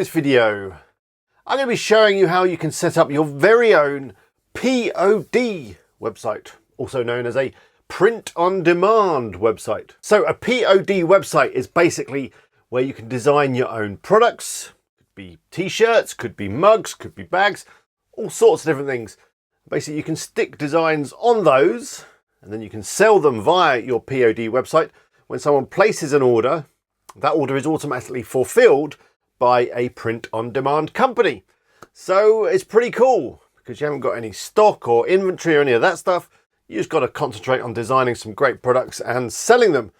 this video, I'm going to be showing you how you can set up your very own POD website, also known as a print-on-demand website. So a POD website is basically where you can design your own products. Could be t-shirts, could be mugs, could be bags, all sorts of different things. Basically, you can stick designs on those and then you can sell them via your POD website. When someone places an order, that order is automatically fulfilled by a print-on-demand company. So it's pretty cool because you haven't got any stock or inventory or any of that stuff. You just got to concentrate on designing some great products and selling them.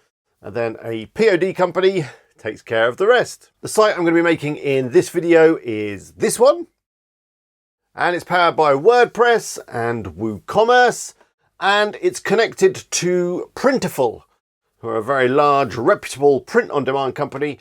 And then a POD company takes care of the rest. The site I'm going to be making in this video is this one. And it's powered by WordPress and WooCommerce. And it's connected to Printful, who are a very large, reputable print-on-demand company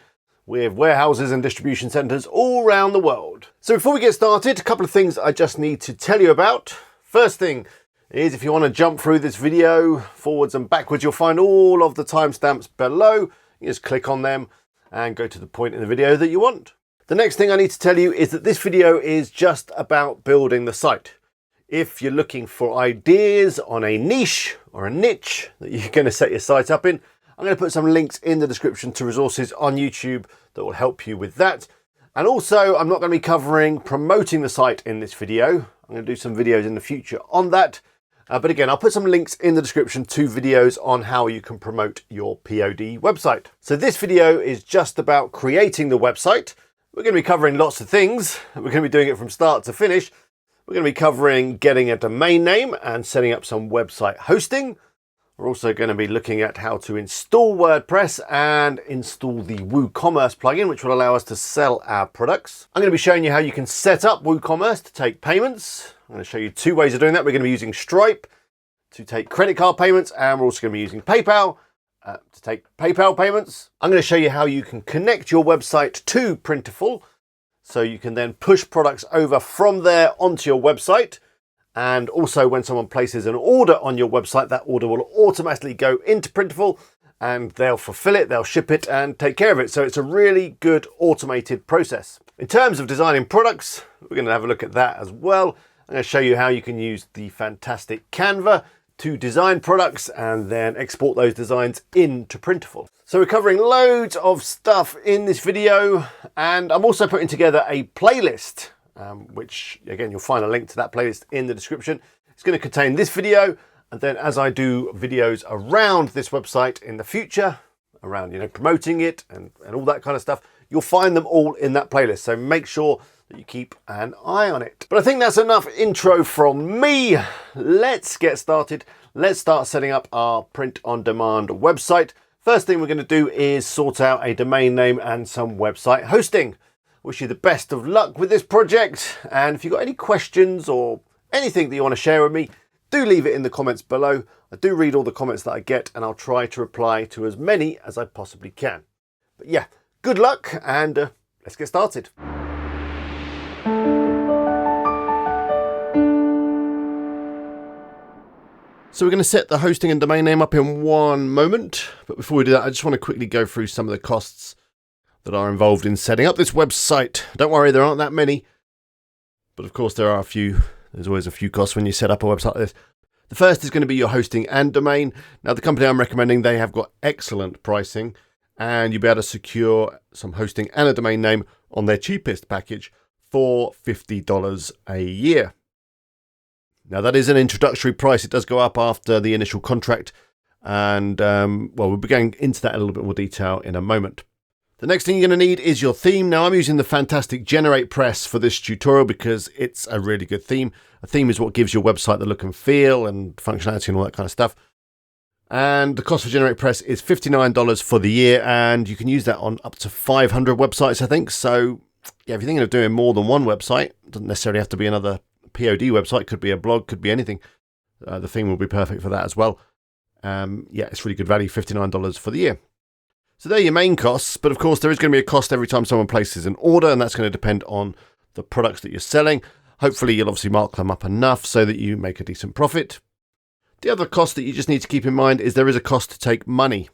with warehouses and distribution centres all around the world. So before we get started, a couple of things I just need to tell you about. First thing is, if you want to jump through this video forwards and backwards, you'll find all of the timestamps below. You just click on them and go to the point in the video that you want. The next thing I need to tell you is that this video is just about building the site. If you're looking for ideas on a niche or a niche that you're going to set your site up in, I'm going to put some links in the description to resources on YouTube that will help you with that. And also, I'm not going to be covering promoting the site in this video. I'm going to do some videos in the future on that. But again, I'll put some links in the description to videos on how you can promote your POD website. So this video is just about creating the website. We're going to be covering lots of things. We're going to be doing it from start to finish. We're going to be covering getting a domain name and setting up some website hosting. We're also going to be looking at how to install WordPress and install the WooCommerce plugin, which will allow us to sell our products. I'm going to be showing you how you can set up WooCommerce to take payments. I'm going to show you two ways of doing that. We're going to be using Stripe to take credit card payments, and we're also going to be using PayPal to take PayPal payments. I'm going to show you how you can connect your website to Printful, so you can then push products over from there onto your website. And also when someone places an order on your website, that order will automatically go into Printful and they'll fulfill it, they'll ship it and take care of it. So it's a really good automated process. In terms of designing products, we're going to have a look at that as well. I'm going to show you how you can use the fantastic Canva to design products and then export those designs into Printful. So we're covering loads of stuff in this video, and I'm also putting together a playlist, which again, you'll find a link to that playlist in the description. It's going to contain this video, and then as I do videos around this website in the future, around promoting it and all that kind of stuff, you'll find them all in that playlist. So make sure that you keep an eye on it. But I think that's enough intro from me. Let's get started. Let's start setting up our print-on-demand website. First thing we're going to do is sort out a domain name and some website hosting. Wish you the best of luck with this project. And if you've got any questions or anything that you want to share with me, do leave it in the comments below. I do read all the comments that I get, and I'll try to reply to as many as I possibly can. But yeah, good luck, and let's get started. So we're going to set the hosting and domain name up in one moment. But before we do that, I just want to quickly go through some of the costs that are involved in setting up this website. Don't worry, there aren't that many. But of course, there are a few. There's always a few costs when you set up a website like this. The first is going to be your hosting and domain. Now, the company I'm recommending, they have got excellent pricing. And you'll be able to secure some hosting and a domain name on their cheapest package for $50 a year. Now, that is an introductory price. It does go up after the initial contract. And, well, we'll be going into that in a little bit more detail in a moment. The next thing you're going to need is your theme. Now, I'm using the fantastic GeneratePress for this tutorial because it's a really good theme. A theme is what gives your website the look and feel and functionality and all that kind of stuff. And the cost for GeneratePress is $59 for the year. And you can use that on up to 500 websites, I think. So, yeah, if you're thinking of doing more than one website, it doesn't necessarily have to be another POD website, could be a blog, could be anything. The theme will be perfect for that as well. Yeah, it's really good value, $59 for the year. So they're your main costs, but of course there is going to be a cost every time someone places an order, and that's going to depend on the products that you're selling. Hopefully you'll obviously mark them up enough so that you make a decent profit. The other cost that you just need to keep in mind is there is a cost to take money.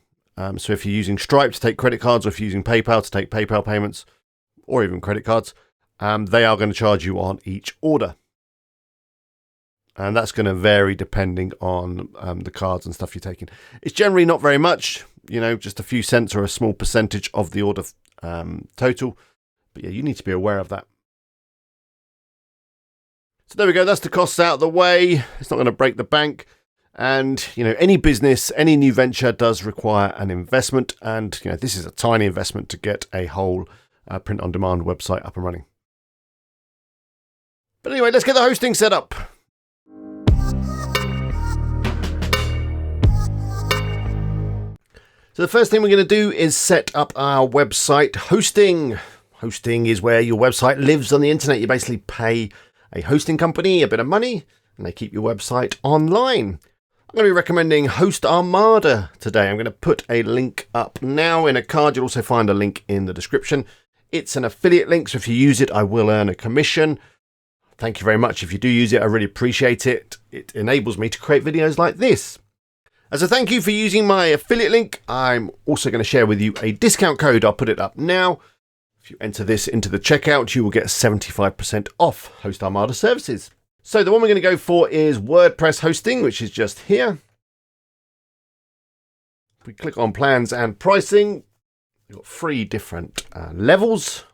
So if you're using Stripe to take credit cards, or if you're using PayPal to take PayPal payments, or even credit cards, they are going to charge you on each order. And that's going to vary depending on the cards and stuff you're taking. It's generally not very much, just a few cents or a small percentage of the order total. But yeah, you need to be aware of that. So there we go. That's the costs out of the way. It's not going to break the bank. And, any business, any new venture does require an investment. And, this is a tiny investment to get a whole print-on-demand website up and running. But anyway, let's get the hosting set up. So the first thing we're going to do is set up our website hosting. Hosting is where your website lives on the internet. You basically pay a hosting company a bit of money and they keep your website online. I'm going to be recommending Host Armada today. I'm going to put a link up now in a card. You'll also find a link in the description. It's an affiliate link, so if you use it, I will earn a commission. Thank you very much. If you do use it, I really appreciate it. It enables me to create videos like this. As a thank you for using my affiliate link, I'm also going to share with you a discount code. I'll put it up now. If you enter this into the checkout, you will get 75% off Host Armada services. So the one we're going to go for is WordPress hosting, which is just here. If we click on plans and pricing, you've got 3 different levels.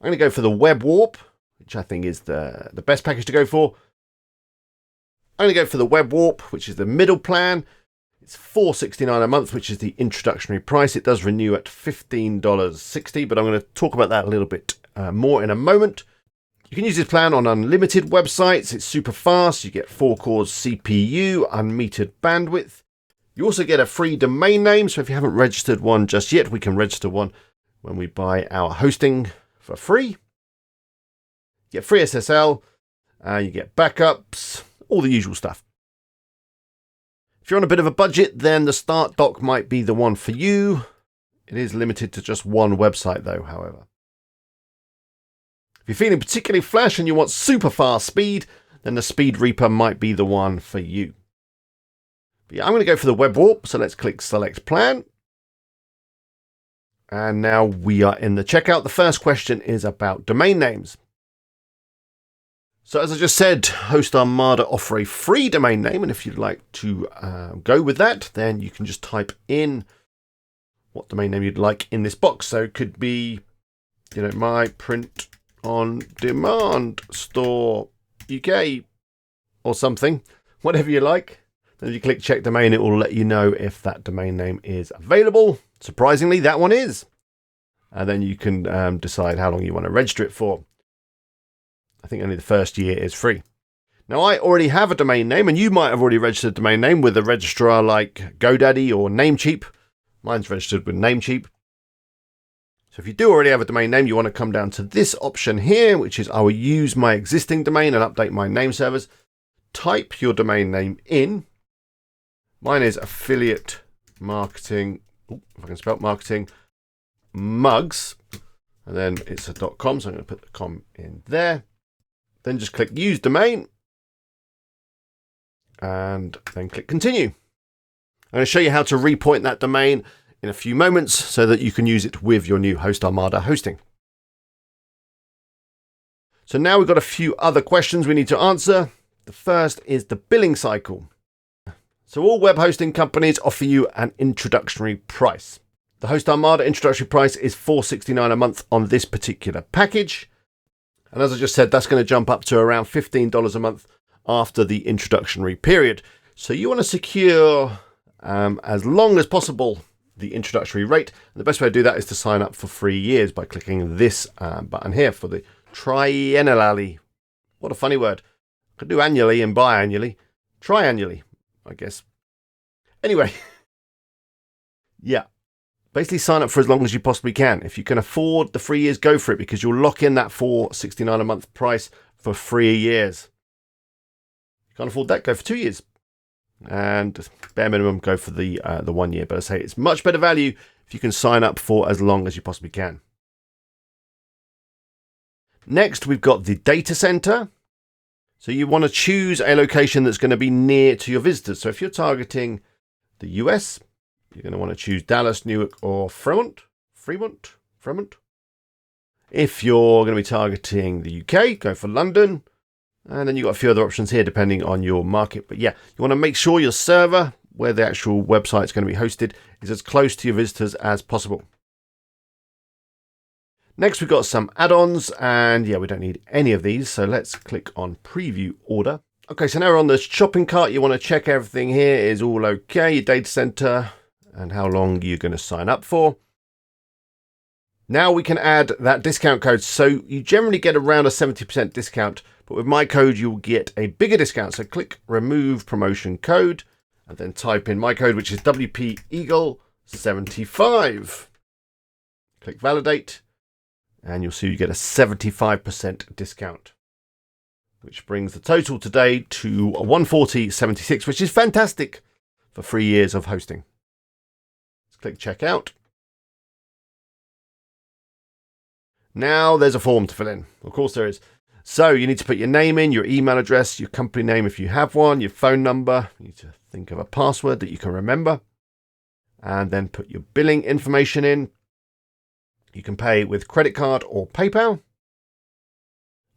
I'm going to go for the Web Warp, which I think is the best package to go for. I'm going to go for the Web Warp, which is the middle plan. It's $4.69 a month, which is the introductory price. It does renew at $15.60, but I'm going to talk about that a little bit more in a moment. You can use this plan on unlimited websites. It's super fast. You get 4 cores CPU, unmetered bandwidth. You also get a free domain name. So if you haven't registered one just yet, we can register one when we buy our hosting for free. You get free SSL, you get backups, all the usual stuff. If you're on a bit of a budget, then the Start Dock might be the one for you. It is limited to just one website though, however. If you're feeling particularly flash and you want super fast speed, then the Speed Reaper might be the one for you. But yeah, I'm going to go for the Web Warp, so let's click Select Plan. And now we are in the checkout. The first question is about domain names. So as I just said, Host Armada offer a free domain name, and if you'd like to go with that, then you can just type in what domain name you'd like in this box. So it could be, my print on demand store UK or something, whatever you like. Then if you click check domain, it will let you know if that domain name is available. Surprisingly, that one is. And then you can decide how long you want to register it for. I think only the first year is free. Now, I already have a domain name, and you might have already registered a domain name with a registrar like GoDaddy or Namecheap. Mine's registered with Namecheap. So if you do already have a domain name, you want to come down to this option here, which is I will use my existing domain and update my name servers. Type your domain name in. Mine is affiliate marketing, if I can spell marketing, mugs. And then it's a .com, so I'm going to put the com in there. Then just click Use Domain. And then click Continue. I'm going to show you how to repoint that domain in a few moments so that you can use it with your new Host Armada hosting. So now we've got a few other questions we need to answer. The first is the billing cycle. So all web hosting companies offer you an introductory price. The Host Armada introductory price is $4.69 a month on this particular package. And as I just said, that's going to jump up to around $15 a month after the introductory period. So you want to secure as long as possible the introductory rate. And the best way to do that is to sign up for 3 years by clicking this button here for the triennially. What a funny word. Could do annually and biannually. Triannually, I guess. Anyway, yeah. Basically sign up for as long as you possibly can. If you can afford the 3 years, go for it, because you'll lock in that $4.69 a month price for 3 years. If you can't afford that, go for 2 years. And bare minimum, go for the 1 year. But I say it's much better value if you can sign up for as long as you possibly can. Next, we've got the data center. So you want to choose a location that's going to be near to your visitors. So if you're targeting the US, you're going to want to choose Dallas, Newark, or Fremont. If you're going to be targeting the UK, go for London. And then you've got a few other options here depending on your market. But yeah, you want to make sure your server, where the actual website is going to be hosted, is as close to your visitors as possible. Next, we've got some add-ons, and yeah, we don't need any of these. So let's click on Preview Order. Okay, so now we're on the shopping cart. You want to check everything here is all okay, your data center, and how long you're going to sign up for. Now we can add that discount code. So you generally get around a 70% discount, but with my code, you'll get a bigger discount. So click Remove Promotion Code, and then type in my code, which is WPEagle75. Click Validate, and you'll see you get a 75% discount, which brings the total today to 140.76, which is fantastic for 3 years of hosting. Let's click Checkout. Now there's a form to fill in. Of course there is. So you need to put your name in, your email address, your company name if you have one, your phone number. You need to think of a password that you can remember. And then put your billing information in. You can pay with credit card or PayPal.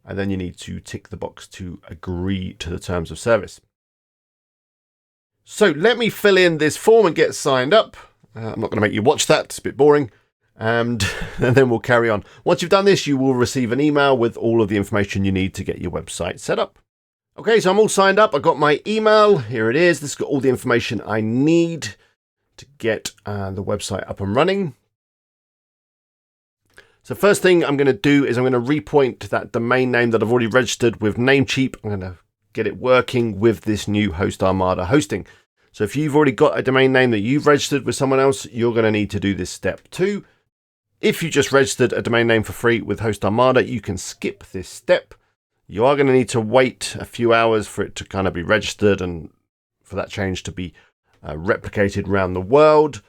And then you need to tick the box to agree to the terms of service. So let me fill in this form and get signed up. I'm not going to make you watch that. It's a bit boring. And then we'll carry on. Once you've done this, you will receive an email with all of the information you need to get your website set up. Okay, so I'm all signed up. I got my email. Here it is. This has got all the information I need to get the website up and running. So first thing I'm going to do is I'm going to repoint that domain name that I've already registered with Namecheap. I'm going to get it working with this new Host Armada hosting. So if you've already got a domain name that you've registered with someone else, you're going to need to do this step too. If you just registered a domain name for free with Host Armada, you can skip this step. You are going to need to wait a few hours for it to kind of be registered and for that change to be replicated around the world.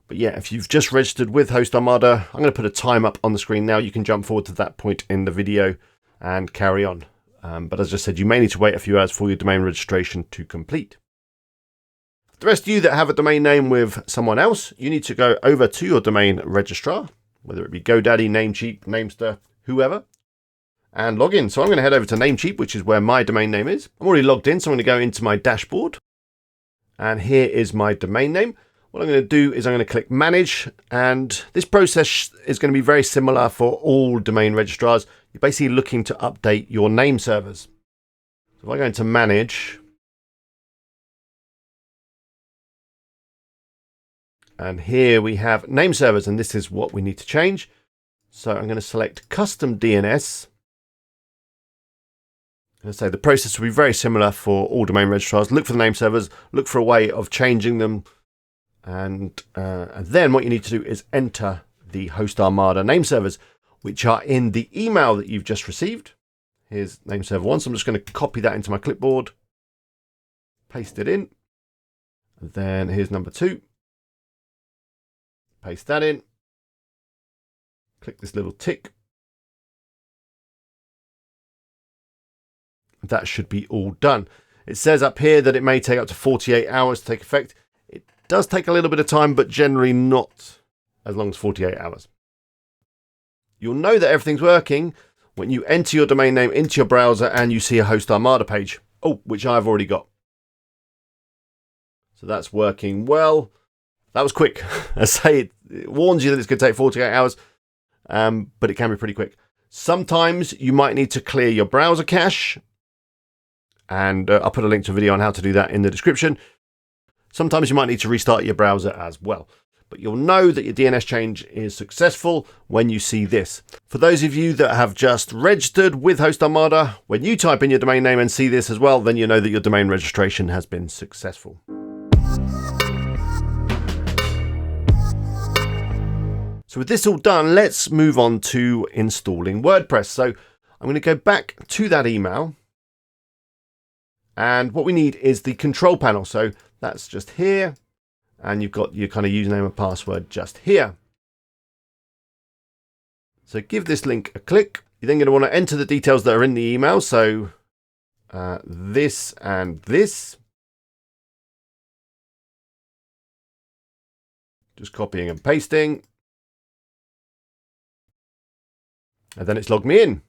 But yeah, if you've just registered with Host Armada, I'm going to put a time up on the screen now. You can jump forward to that point in the video and carry on. But as I said, you may need to wait a few hours for your domain registration to complete. The rest of you that have a domain name with someone else, you need to go over to your domain registrar, whether it be GoDaddy, Namecheap, Namester, whoever, and log in. So I'm going to head over to Namecheap, which is where my domain name is. I'm already logged in, so I'm going to go into my dashboard. And here is my domain name. What I'm going to do is I'm going to click Manage, and this process is going to be very similar for all domain registrars. You're basically looking to update your name servers. So if I go into Manage, and here we have name servers, and this is what we need to change. So I'm going to select Custom DNS. And say the process will be very similar for all domain registrars. Look for the name servers, look for a way of changing them. And then what you need to do is enter the Host Armada name servers, which are in the email that you've just received. Here's name server 1. So I'm just going to copy that into my clipboard, paste it in. And then here's number 2. Paste that in. Click this little tick. That should be all done. It says up here that it may take up to 48 hours to take effect. It does take a little bit of time, but generally not as long as 48 hours. You'll know that everything's working when you enter your domain name into your browser and you see a Host Armada page. Oh, which I've already got. So that's working well. That was quick. I say it warns you that it's going to take 48 hours, but it can be pretty quick. Sometimes you might need to clear your browser cache, and I'll put a link to a video on how to do that in the description. Sometimes you might need to restart your browser as well, but you'll know that your DNS change is successful when you see this. For those of you that have just registered with Host Armada, when you type in your domain name and see this as well, then you know that your domain registration has been successful. So with this all done, let's move on to installing WordPress. So I'm going to go back to that email. And what we need is the control panel. So that's just here. And you've got your kind of username and password just here. So give this link a click. You're then going to want to enter the details that are in the email. So this and this. Just copying and pasting. And then it's logged me in.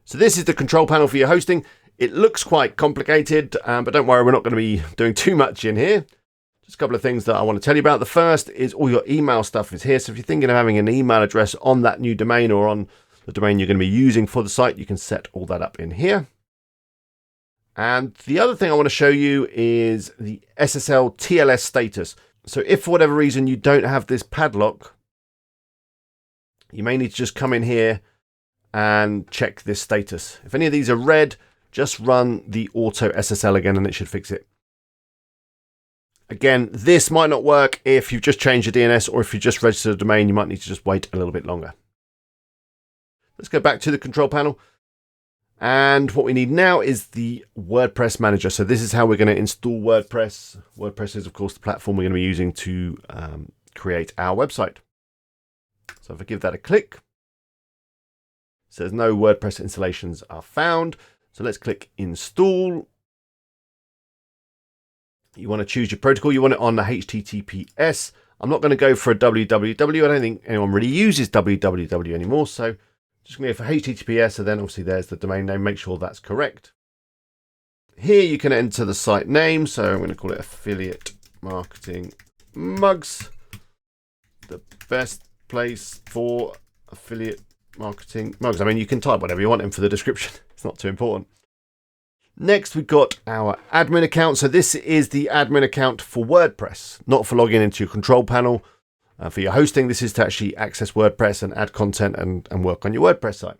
So this is the control panel for your hosting. It looks quite complicated, but don't worry, we're not going to be doing too much in here. Just a couple of things that I want to tell you about. The first is all your email stuff is here. So if you're thinking of having an email address on that new domain or on the domain you're going to be using for the site, you can set all that up in here. And the other thing I want to show you is the SSL TLS status. So if for whatever reason you don't have this padlock, you may need to just come in here and check this status. If any of these are red, just run the auto SSL again and it should fix it. Again, this might not work if you've just changed your DNS or if you just registered a domain, you might need to just wait a little bit longer. Let's go back to the control panel. And what we need now is the WordPress manager. So this is how we're going to install WordPress. WordPress is, of course, the platform we're going to be using to create our website. So if I give that a click, it says no WordPress installations are found. So let's click install. You want to choose your protocol. You want it on the HTTPS. I'm not going to go for a www. I don't think anyone really uses www anymore. So just going to go for HTTPS, and then obviously there's the domain name. Make sure that's correct. Here you can enter the site name. So I'm going to call it Affiliate Marketing Mugs. The best place for affiliate marketing mugs. I mean, you can type whatever you want in for the description. It's not too important. Next, we've got our admin account. So this is the admin account for WordPress, not for logging into your control panel. For your hosting, this is to actually access WordPress and add content and work on your WordPress site.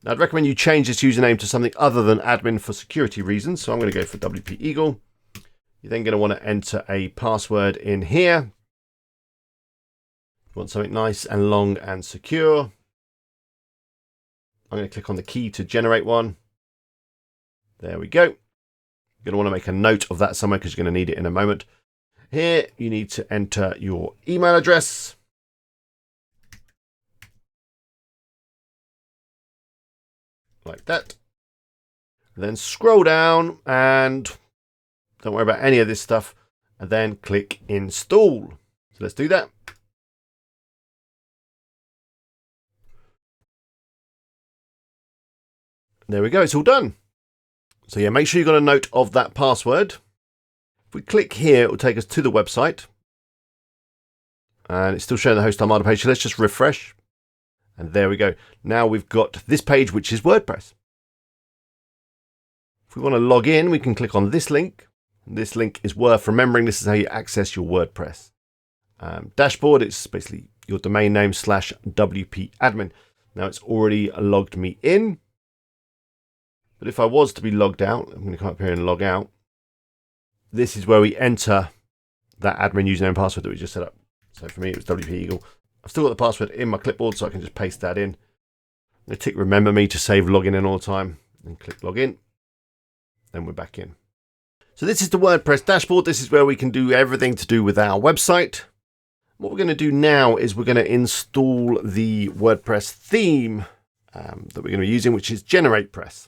Now, I'd recommend you change this username to something other than admin for security reasons. So I'm going to go for WP Eagle. You're then going to want to enter a password in here. You want something nice and long and secure. I'm going to click on the key to generate one. There we go. You're going to want to make a note of that somewhere because you're going to need it in a moment. Here, you need to enter your email address. Like that. Then scroll down and don't worry about any of this stuff. And then click install. So let's do that. There we go, it's all done. So yeah, make sure you've got a note of that password. If we click here, it will take us to the website. And it's still showing the host Armada page, so let's just refresh. And there we go. Now we've got this page, which is WordPress. If we want to log in, we can click on this link. This link is worth remembering. This is how you access your WordPress dashboard. It's basically your domain name / WP admin. Now it's already logged me in. But if I was to be logged out, I'm going to come up here and log out. This is where we enter that admin username and password that we just set up. So for me, it was WP Eagle. I've still got the password in my clipboard, so I can just paste that in. I'm going to tick remember me to save logging in all the time and click login. Then we're back in. So this is the WordPress dashboard. This is where we can do everything to do with our website. What we're going to do now is we're going to install the WordPress theme that we're going to be using, which is GeneratePress.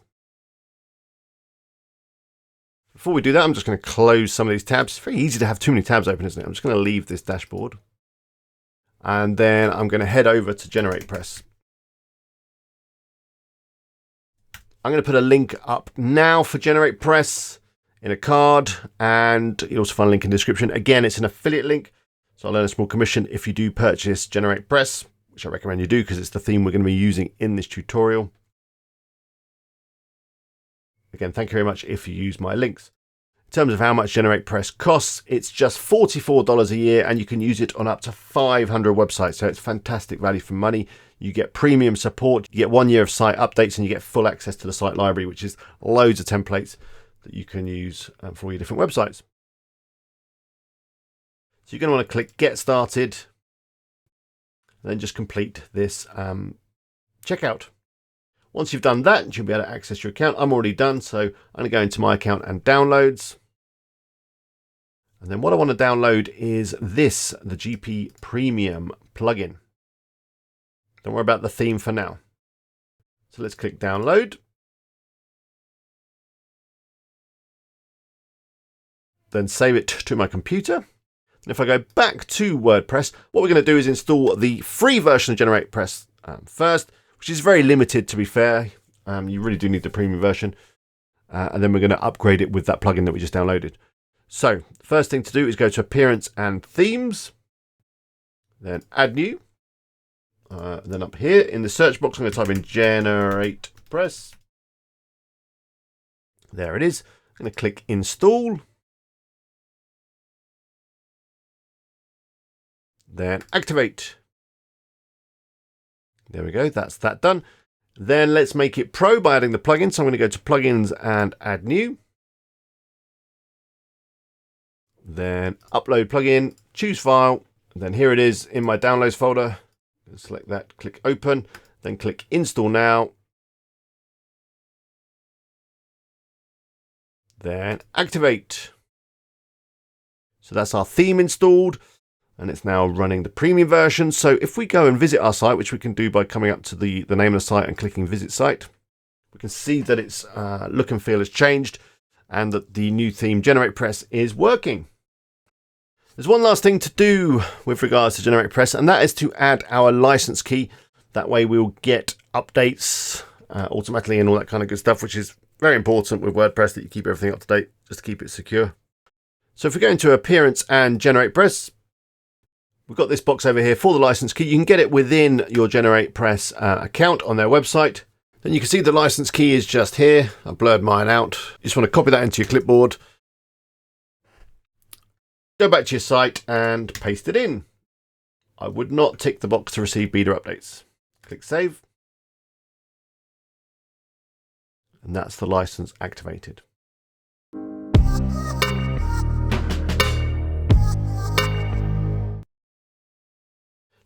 Before we do that, I'm just going to close some of these tabs. It's very easy to have too many tabs open, isn't it? I'm just going to leave this dashboard. And then I'm going to head over to GeneratePress. I'm going to put a link up now for GeneratePress in a card, and you'll also find a link in the description. Again, it's an affiliate link, so I'll earn a small commission if you do purchase GeneratePress, which I recommend you do because it's the theme we're going to be using in this tutorial. Again, thank you very much if you use my links. In terms of how much GeneratePress costs, it's just $44 a year, and you can use it on up to 500 websites. So it's fantastic value for money. You get premium support, you get 1 year of site updates, and you get full access to the site library, which is loads of templates that you can use for all your different websites. So you're going to want to click Get Started, and then just complete this checkout. Once you've done that, you'll be able to access your account. I'm already done, so I'm going to go into my account and downloads. And then what I want to download is this, the GP Premium plugin. Don't worry about the theme for now. So let's click download. Then save it to my computer. If I go back to WordPress, what we're going to do is install the free version of GeneratePress first, which is very limited, to be fair. You really do need the premium version. And then we're going to upgrade it with that plugin that we just downloaded. So the first thing to do is go to Appearance and Themes, then Add New. Then up here in the search box, I'm going to type in GeneratePress. There it is. I'm going to click Install. Then Activate. There we go. That's that done. Then let's make it pro by adding the plugin. So I'm going to go to Plugins and Add New. Then Upload Plugin, choose File. Then here it is in my Downloads folder. Select that, click Open, then click Install Now. Then Activate. So that's our theme installed. And it's now running the premium version. So if we go and visit our site, which we can do by coming up to the name of the site and clicking Visit Site, we can see that its look and feel has changed and that the new theme GeneratePress is working. There's one last thing to do with regards to GeneratePress, and that is to add our license key. That way we'll get updates automatically and all that kind of good stuff, which is very important with WordPress, that you keep everything up to date just to keep it secure. So if we go into Appearance and GeneratePress, we've got this box over here for the license key. You can get it within your GeneratePress account on their website. Then you can see the license key is just here. I blurred mine out. You just want to copy that into your clipboard. Go back to your site and paste it in. I would not tick the box to receive beta updates. Click Save. And that's the license activated.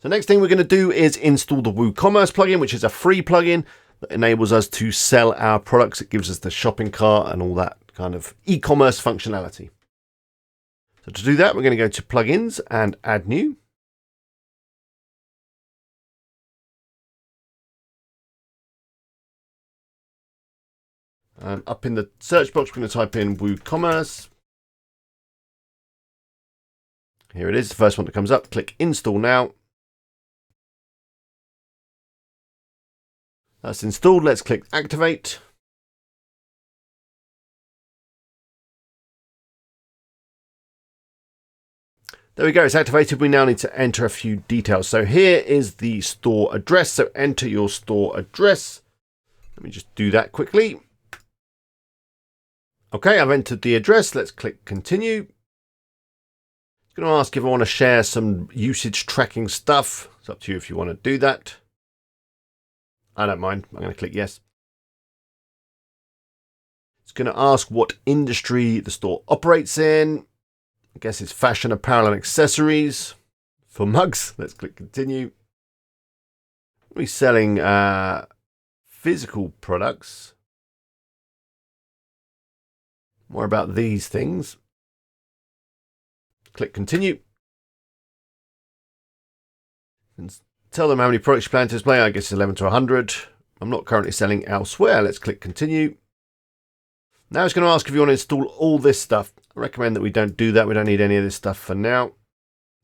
The next thing we're going to do is install the WooCommerce plugin, which is a free plugin that enables us to sell our products. It gives us the shopping cart and all that kind of e-commerce functionality. So to do that, we're going to go to Plugins and Add New. And up in the search box, we're going to type in WooCommerce. Here it is, the first one that comes up. Click Install Now. That's installed. Let's click Activate. There we go, it's activated. We now need to enter a few details. So here is the store address. So enter your store address. Let me just do that quickly. Okay, I've entered the address. Let's click Continue. It's going to ask if I want to share some usage tracking stuff. It's up to you if you want to do that. I don't mind. I'm going to click Yes. It's going to ask what industry the store operates in. I guess it's fashion, apparel, and accessories for mugs. Let's click Continue. We're selling physical products. More about these things. Click Continue. And tell them how many products you plan to display. I guess it's 11 to 100. I'm not currently selling elsewhere. Let's click Continue. Now it's going to ask if you want to install all this stuff. I recommend that we don't do that. We don't need any of this stuff for now.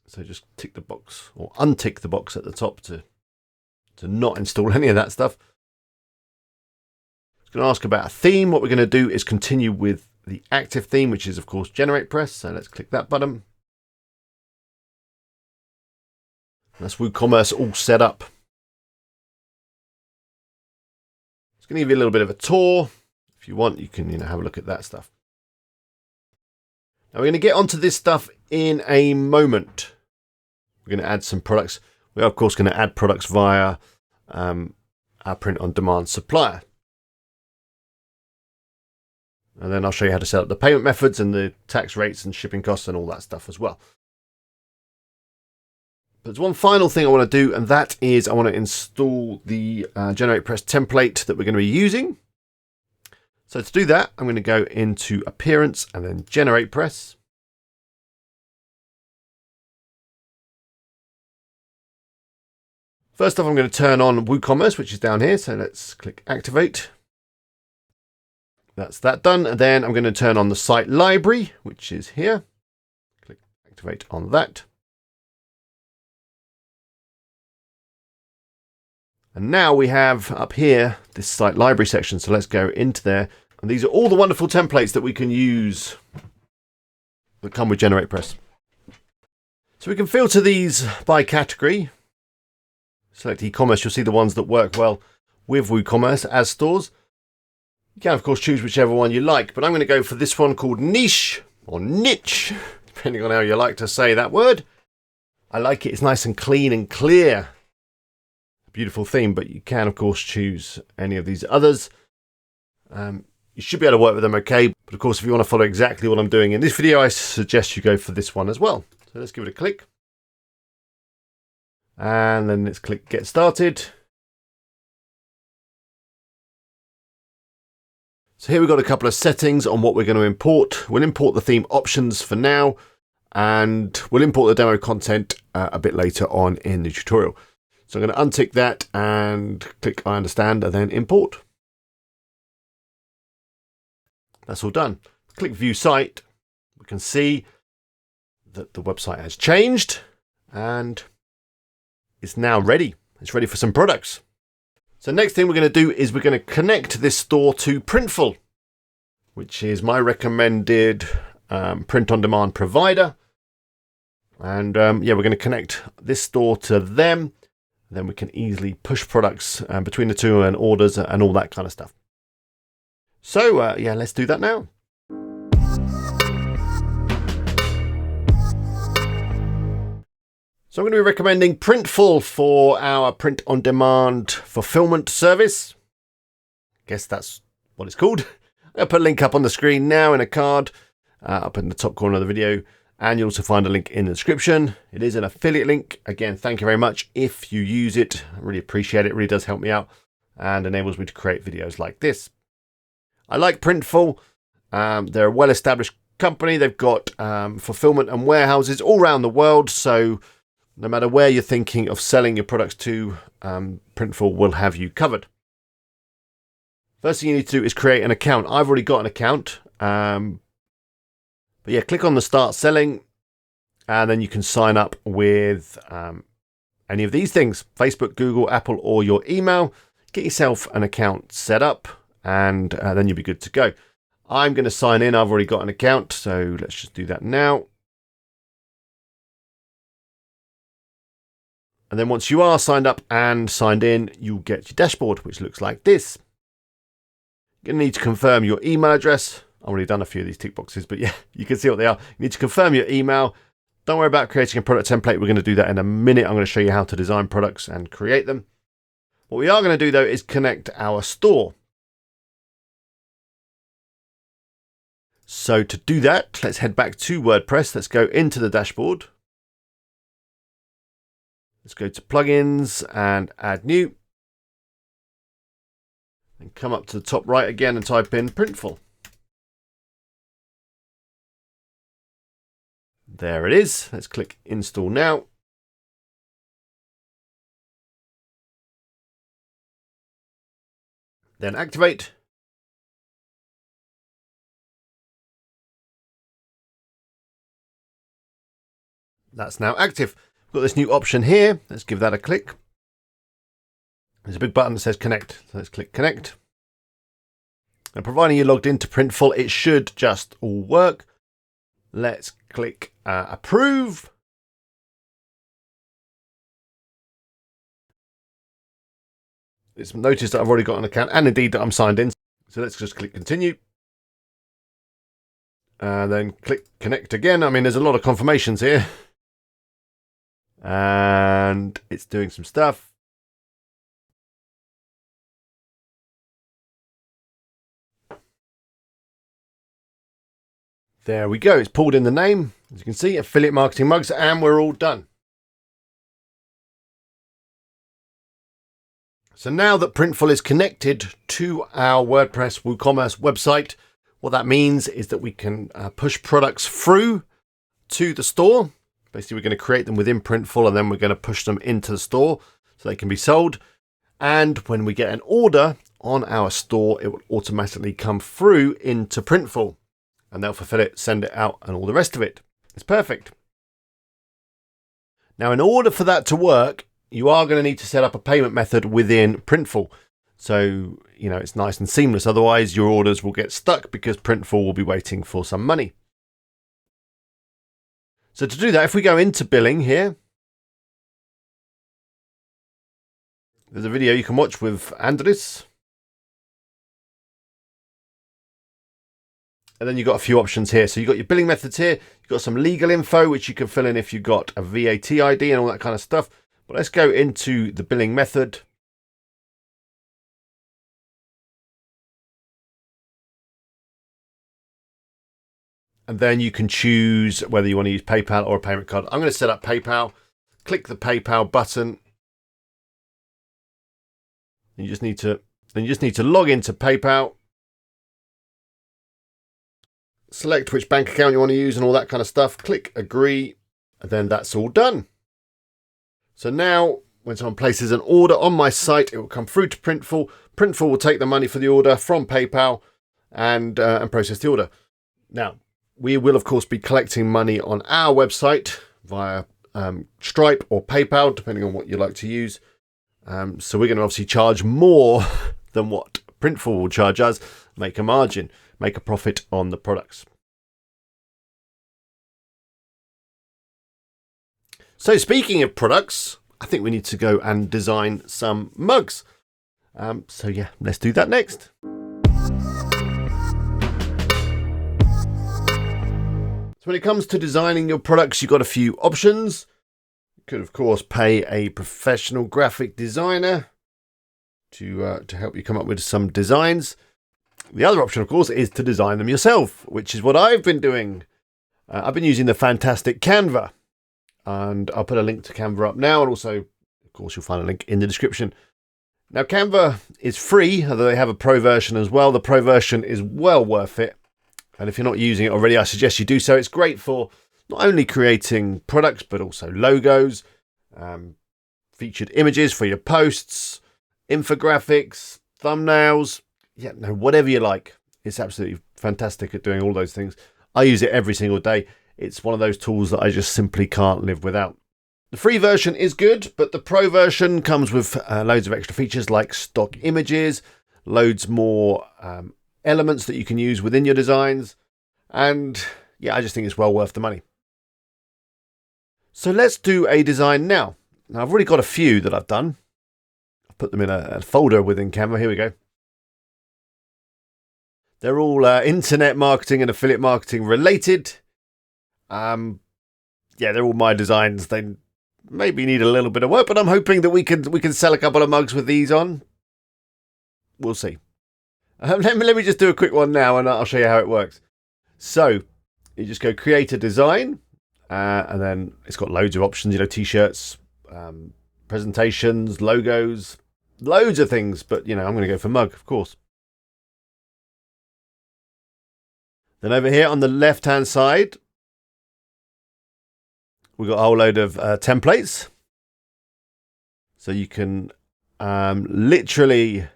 So just tick the box or untick the box at the top to not install any of that stuff. It's going to ask about a theme. What we're going to do is continue with the active theme, which is of course GeneratePress. So let's click that button. That's WooCommerce all set up. It's going to give you a little bit of a tour. If you want, you can have a look at that stuff. Now we're going to get onto this stuff in a moment. We're going to add some products. We are of course going to add products via our print-on-demand supplier. And then I'll show you how to set up the payment methods and the tax rates and shipping costs and all that stuff as well. But there's one final thing I want to do, and that is I want to install the GeneratePress template that we're going to be using. So to do that, I'm going to go into Appearance and then GeneratePress. First off, I'm going to turn on WooCommerce, which is down here. So let's click Activate. That's that done. And then I'm going to turn on the site library, which is here. Click Activate on that. And now we have up here this site library section. So let's go into there. And these are all the wonderful templates that we can use that come with GeneratePress. So we can filter these by category. Select e-commerce, you'll see the ones that work well with WooCommerce as stores. You can, of course, choose whichever one you like, but I'm going to go for this one called niche or niche, depending on how you like to say that word. I like it. It's nice and clean and clear. Beautiful theme, but you can, of course, choose any of these others. You should be able to work with them okay. But of course, if you want to follow exactly what I'm doing in this video, I suggest you go for this one as well. So let's give it a click. And then let's click Get Started. So here we've got a couple of settings on what we're going to import. We'll import the theme options for now, and we'll import the demo content a bit later on in the tutorial. So I'm going to untick that and click I understand and then import. That's all done. Click View Site. We can see that the website has changed and it's now ready. It's ready for some products. So next thing we're going to do is we're going to connect this store to Printful, which is my recommended print-on-demand provider. And yeah, we're going to connect this store to them. Then we can easily push products between the two and orders and all that kind of stuff. So yeah, let's do that now. So I'm going to be recommending Printful for our print-on-demand fulfillment service. Guess that's what it's called. I'll put a link up on the screen now in a card up in the top corner of the video. And you'll also find a link in the description. It is an affiliate link. Again, thank you very much if you use it. I really appreciate it. It really does help me out and enables me to create videos like this. I like Printful. They're a well-established company. They've got fulfillment and warehouses all around the world. So no matter where you're thinking of selling your products to, Printful will have you covered. First thing you need to do is create an account. I've already got an account. But yeah, click on the Start Selling, and then you can sign up with any of these things, Facebook, Google, Apple, or your email. Get yourself an account set up, and then you'll be good to go. I'm going to sign in. I've already got an account, so let's just do that now. And then once you are signed up and signed in, you'll get your dashboard, which looks like this. You're going to need to confirm your email address. I've already done a few of these tick boxes, but yeah, you can see what they are. You need to confirm your email. Don't worry about creating a product template. We're going to do that in a minute. I'm going to show you how to design products and create them. What we are going to do, though, is connect our store. So to do that, let's head back to WordPress. Let's go into the dashboard. Let's go to Plugins and Add New. And come up to the top right again and type in Printful. There it is. Let's click Install Now. Then Activate. That's now active. We've got this new option here. Let's give that a click. There's a big button that says Connect. So let's click Connect. And providing you're logged into Printful, it should just all work. Let's click Approve. It's noticed that I've already got an account and indeed that I'm signed in. So let's just click Continue. And then click Connect again. I mean, there's a lot of confirmations here. And it's doing some stuff. There we go. It's pulled in the name. As you can see, affiliate marketing mugs, and we're all done. So now that Printful is connected to our WordPress WooCommerce website, what that means is that we can push products through to the store. Basically, we're going to create them within Printful and then we're going to push them into the store so they can be sold. And when we get an order on our store, it will automatically come through into Printful and they'll fulfill it, send it out and all the rest of it. It's perfect. Now, in order for that to work, you are going to need to set up a payment method within Printful. So, it's nice and seamless. Otherwise, your orders will get stuck because Printful will be waiting for some money. So to do that, if we go into billing here, there's a video you can watch with Andres. And then you've got a few options here. So you've got your billing methods here. You've got some legal info, which you can fill in if you've got a VAT ID and all that kind of stuff. But let's go into the billing method. And then you can choose whether you want to use PayPal or a payment card. I'm going to set up PayPal. Click the PayPal button. You just need to log into PayPal. Select which bank account you want to use and all that kind of stuff. Click agree, and then that's all done. So now when someone places an order on my site, it will come through to Printful. Printful will take the money for the order from PayPal and process the order. Now, we will, of course, be collecting money on our website via Stripe or PayPal, depending on what you like to use. So we're going to obviously charge more than what Printful will charge us, make a margin, make a profit on the products. So speaking of products, I think we need to go and design some mugs. So yeah, let's do that next. So when it comes to designing your products, you've got a few options. You could, of course, pay a professional graphic designer to help you come up with some designs. The other option, of course, is to design them yourself, which is what I've been doing. I've been using the fantastic Canva, and I'll put a link to Canva up now. And also, of course, you'll find a link in the description. Now, Canva is free, although they have a pro version as well. The pro version is well worth it. And if you're not using it already, I suggest you do so. It's great for not only creating products, but also logos, featured images for your posts, infographics, thumbnails, whatever you like. It's absolutely fantastic at doing all those things. I use it every single day. It's one of those tools that I just simply can't live without. The free version is good, but the pro version comes with loads of extra features like stock images, loads more elements that you can use within your designs. And yeah, I just think it's well worth the money. So let's do a design now. Now I've already got a few that I've done. I've put them in a folder within Canva. Here we go. They're all internet marketing and affiliate marketing related. Yeah, they're all my designs. They maybe need a little bit of work, but I'm hoping that we can sell a couple of mugs with these on. We'll see. Let me just do a quick one now, and I'll show you how it works. So you just go create a design, and then it's got loads of options. T-shirts, presentations, logos, loads of things. But I'm going to go for mug, of course. Then over here on the left-hand side, we've got a whole load of templates. So you can literally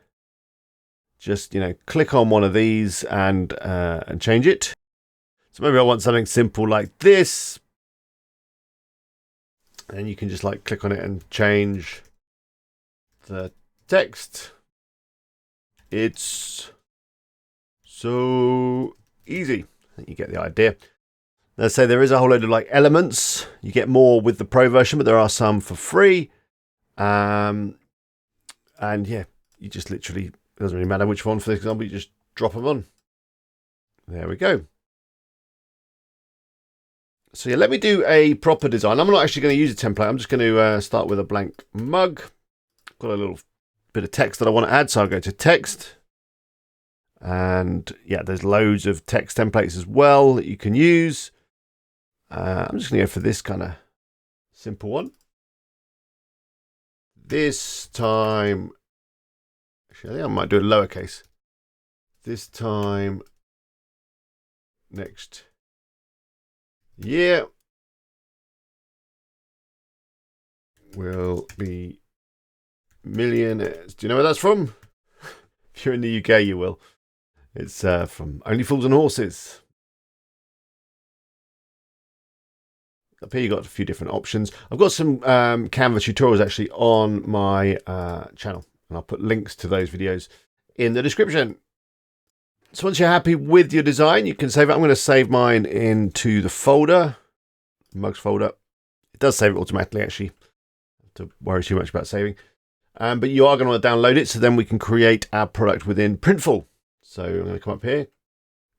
just, click on one of these and change it. So maybe I want something simple like this. And you can just click on it and change the text. It's so easy. I think you get the idea. Let's say there is a whole load of elements. You get more with the pro version, but there are some for free. And yeah, you just literally, it doesn't really matter which one, for example, you just drop them on. There we go. So yeah, let me do a proper design. I'm not actually going to use a template. I'm just going to start with a blank mug. Got a little bit of text that I want to add, so I'll go to text. And yeah, there's loads of text templates as well that you can use. I'm just going to go for this kind of simple one. This time, actually, I think I might do it lowercase. This time next year will be millionaires. Do you know where that's from? If you're in the UK, you will. It's from Only Fools and Horses. Up here, you've got a few different options. I've got some Canva tutorials actually on my channel, and I'll put links to those videos in the description. So once you're happy with your design, you can save it. I'm going to save mine into the folder, mugs folder. It does save it automatically, actually. Don't worry too much about saving. But you are going to want to download it, so then we can create our product within Printful. So I'm going to come up here,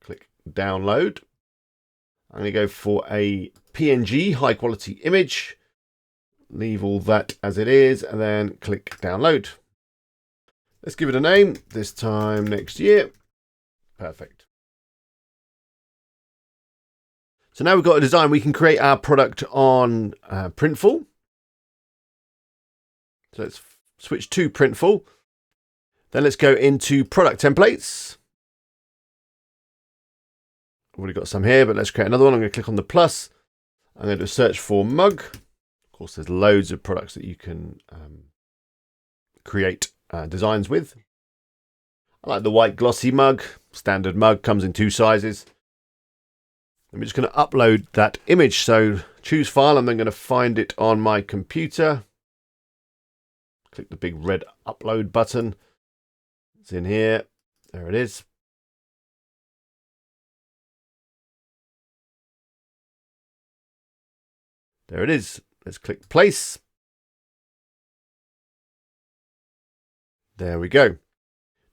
click download. I'm going to go for a PNG, high quality image. Leave all that as it is, and then click download. Let's give it a name, this time next year. Perfect. So now we've got a design, we can create our product on Printful. So let's switch to Printful. Then let's go into product templates. I've already got some here, but let's create another one. I'm going to click on the plus. I'm going to search for mug. Of course, there's loads of products that you can create designs with. I like the white glossy mug. Standard mug, comes in 2 sizes. I'm just going to upload that image. So choose file. I'm then going to find it on my computer. Click the big red upload button. It's in here. There it is. There it is. Let's click place. There we go.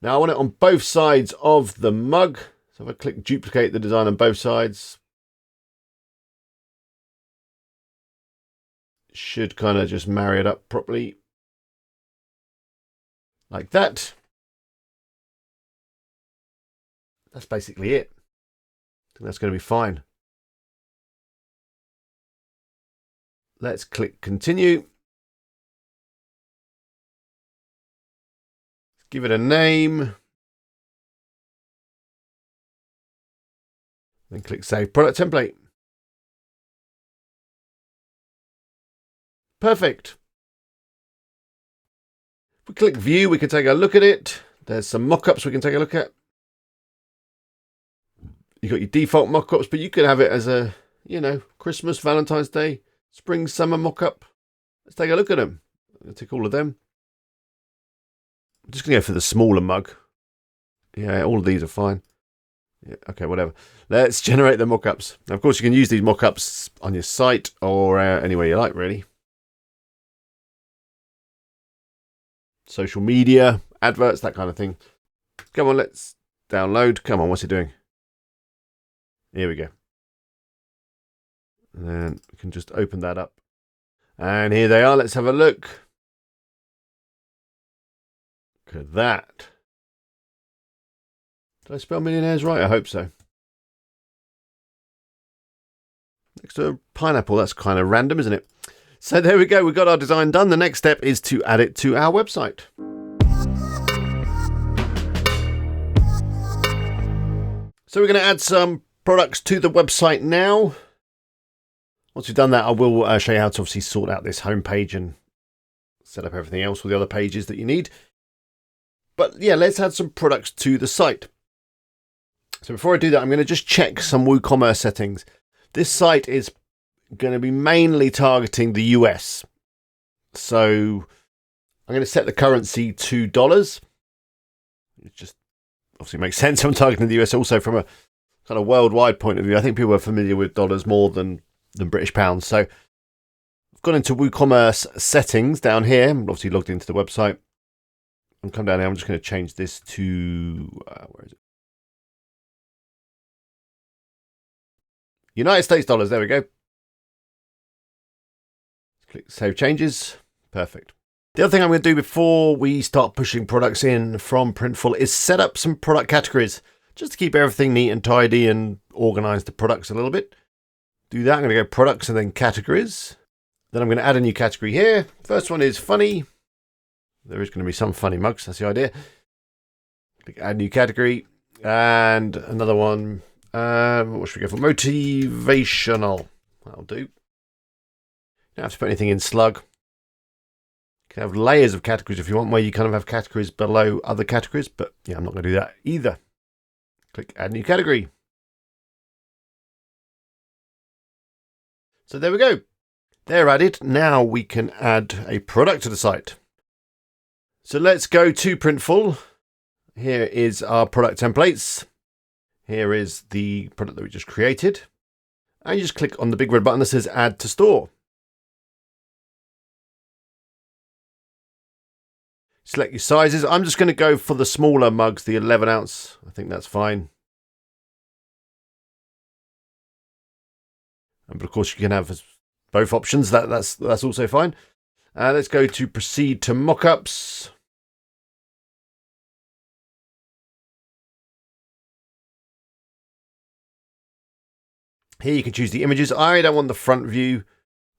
Now I want it on both sides of the mug. So if I click duplicate the design on both sides, it should kind of just marry it up properly. Like that. That's basically it. I think that's going to be fine. Let's click continue. Give it a name. Then click Save Product Template. Perfect. If we click View, we can take a look at it. There's some mock-ups we can take a look at. You've got your default mock-ups, but you could have it as a, you know, Christmas, Valentine's Day, spring, summer mock-up. Let's take a look at them. I'll take all of them. I'm just going to go for the smaller mug. Yeah, all of these are fine. Yeah, okay, whatever. Let's generate the mockups. Now, of course, you can use these mockups on your site or anywhere you like, really. Social media, adverts, that kind of thing. Come on, let's download. Come on, what's it doing? Here we go. And then we can just open that up. And here they are. Let's have a look. Look at that. Did I spell millionaires right? I hope so. Next to a pineapple. That's kind of random, isn't it? So there we go. We've got our design done. The next step is to add it to our website. So we're going to add some products to the website now. Once we've done that, I will show you how to obviously sort out this home page and set up everything else with the other pages that you need. But yeah, let's add some products to the site. So before I do that, I'm going to just check some WooCommerce settings. This site is going to be mainly targeting the US. So I'm going to set the currency to dollars. It just obviously makes sense. I'm targeting the US also from a kind of worldwide point of view. I think people are familiar with dollars more than British pounds. So I've gone into WooCommerce settings down here. I'm obviously logged into the website. And come down here. I'm just going to change this to where is it? United States dollars. There we go. Click Save Changes. Perfect. The other thing I'm going to do before we start pushing products in from Printful is set up some product categories just to keep everything neat and tidy and organize the products a little bit. Do that. I'm going to go products and then categories. Then I'm going to add a new category here. First one is funny. There is going to be some funny mugs. That's the idea. Click Add New Category. And another one. What should we go for? Motivational. That'll do. You don't have to put anything in slug. You can have layers of categories if you want, where you kind of have categories below other categories. But yeah, I'm not going to do that either. Click Add New Category. So there we go. They're added. Now we can add a product to the site. So let's go to Printful. Here is our product templates. Here is the product that we just created. And you just click on the big red button that says Add to Store. Select your sizes. I'm just going to go for the smaller mugs, the 11 ounce. I think that's fine. But of course you can have both options. That's also fine. Let's go to proceed to mockups. Here you can choose the images. I don't want the front view.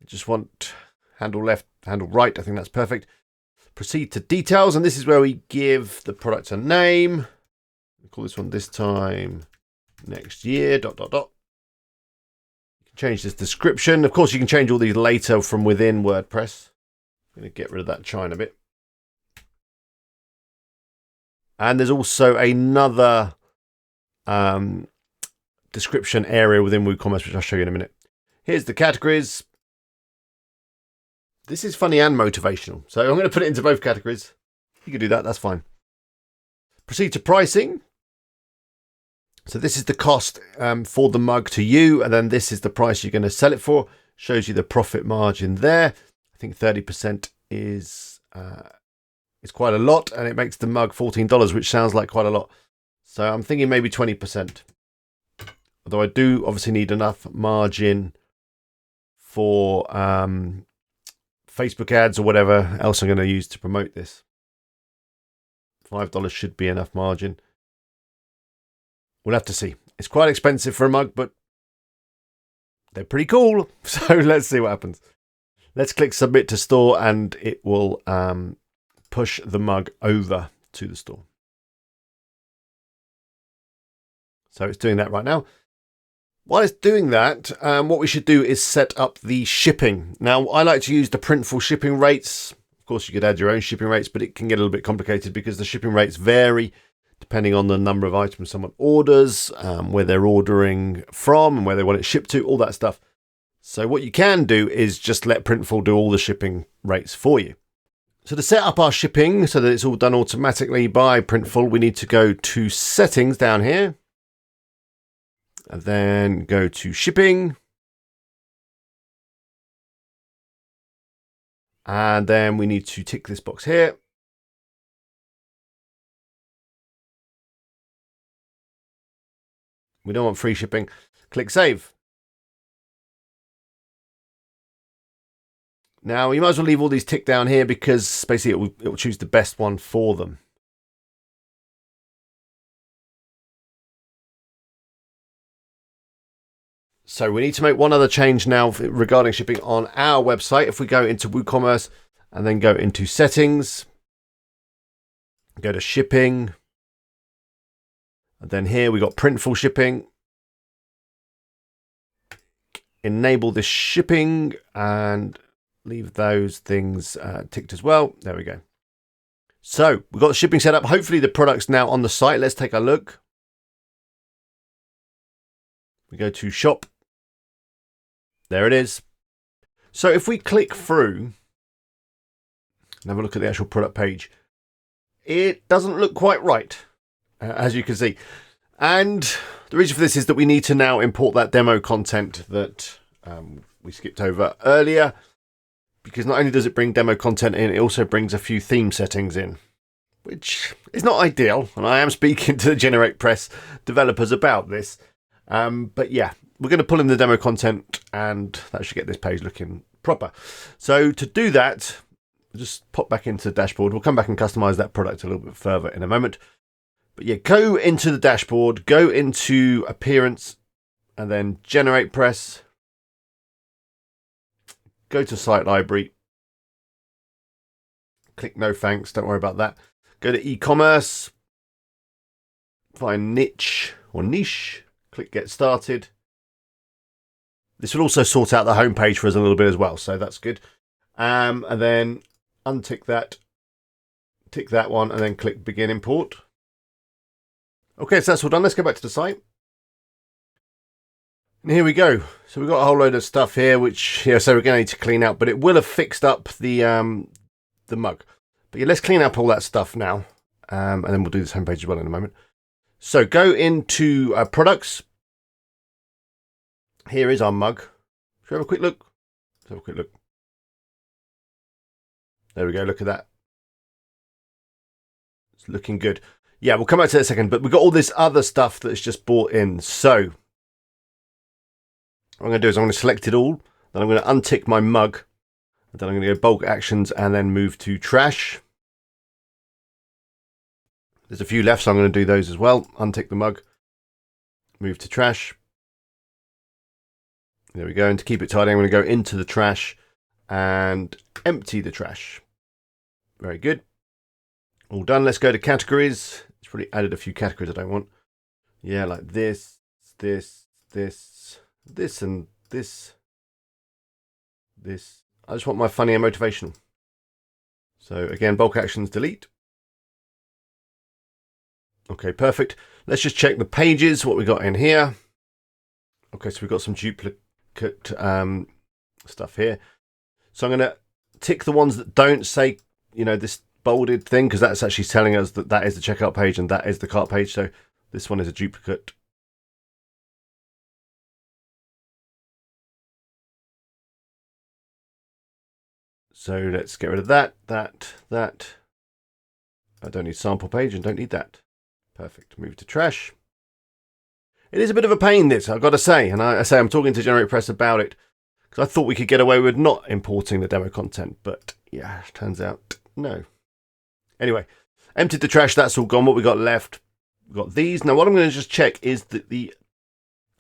I just want handle left, handle right. I think that's perfect. Proceed to details. And this is where we give the product a name. We'll call this one this time next year, ... You can change this description. Of course, you can change all these later from within WordPress. I'm going to get rid of that China bit. And there's also another description area within WooCommerce, which I'll show you in a minute. Here's the categories. This is funny and motivational. So I'm going to put it into both categories. You can do that. That's fine. Proceed to pricing. So this is the cost for the mug to you. And then this is the price you're going to sell it for. Shows you the profit margin there. I think 30% is quite a lot. And it makes the mug $14, which sounds like quite a lot. So I'm thinking maybe 20%. Although I do obviously need enough margin for Facebook ads or whatever else I'm going to use to promote this. $5 should be enough margin. We'll have to see. It's quite expensive for a mug, but they're pretty cool. So let's see what happens. Let's click submit to store and it will push the mug over to the store. So it's doing that right now. While it's doing that, what we should do is set up the shipping. Now, I like to use the Printful shipping rates. Of course, you could add your own shipping rates, but it can get a little bit complicated because the shipping rates vary depending on the number of items someone orders, where they're ordering from and where they want it shipped to, all that stuff. So what you can do is just let Printful do all the shipping rates for you. So to set up our shipping so that it's all done automatically by Printful, we need to go to settings down here. And then go to shipping. And then we need to tick this box here. We don't want free shipping. Click save. Now you might as well leave all these ticked down here because basically it will choose the best one for them. So we need to make one other change now regarding shipping on our website. If we go into WooCommerce and then go into settings, go to shipping, and then here we got Printful shipping. Enable this shipping and leave those things ticked as well. There we go. So we've got the shipping set up. Hopefully the product's now on the site. Let's take a look. We go to shop. There it is. So if we click through and have a look at the actual product page, it doesn't look quite right, as you can see. And the reason for this is that we need to now import that demo content that we skipped over earlier, because not only does it bring demo content in, it also brings a few theme settings in, which is not ideal. And I am speaking to the GeneratePress developers about this. But yeah, we're going to pull in the demo content and that should get this page looking proper. So to do that, just pop back into the dashboard. We'll come back and customize that product a little bit further in a moment. But yeah, go into the dashboard, go into appearance and then GeneratePress. Go to site library. Click no thanks, don't worry about that. Go to e-commerce. Find niche or niche. Click get started. This will also sort out the homepage for us a little bit as well, so that's good. And then untick that, tick that one, and then click begin import. Okay, so that's all done. Let's go back to the site. And here we go. So we've got a whole load of stuff here, which, yeah, so we're going to need to clean out, but it will have fixed up the mug. But yeah, let's clean up all that stuff now. And then we'll do this homepage as well in a moment. So go into products. Here is our mug. Should we have a quick look? Let's have a quick look. There we go. Look at that. It's looking good. Yeah, we'll come back to that in a second, but we've got all this other stuff that's just bought in. So what I'm going to do is I'm going to select it all. Then I'm going to untick my mug. And then I'm going to go bulk actions and then move to trash. There's a few left, so I'm going to do those as well. Untick the mug. Move to trash. There we go. And to keep it tidy, I'm going to go into the trash and empty the trash. Very good. All done. Let's go to categories. It's probably added a few categories I don't want. Yeah, like this, this, and this. I just want my funny and motivational. So again, bulk actions, delete. Okay, perfect. Let's just check the pages, what we got in here. Okay, so we've got some duplicate stuff here. So I'm going to tick the ones that don't say, you know, this bolded thing, because that's actually telling us that that is the checkout page and that is the cart page. So this one is a duplicate. So let's get rid of that. I don't need sample page and don't need that. Perfect. Move to trash. It is a bit of a pain, this, I've got to say. And I say I'm talking to GeneratePress about it because I thought we could get away with not importing the demo content. But yeah, turns out no. Anyway, emptied the trash. That's all gone. What we got left, we've got these. Now, what I'm going to just check is that the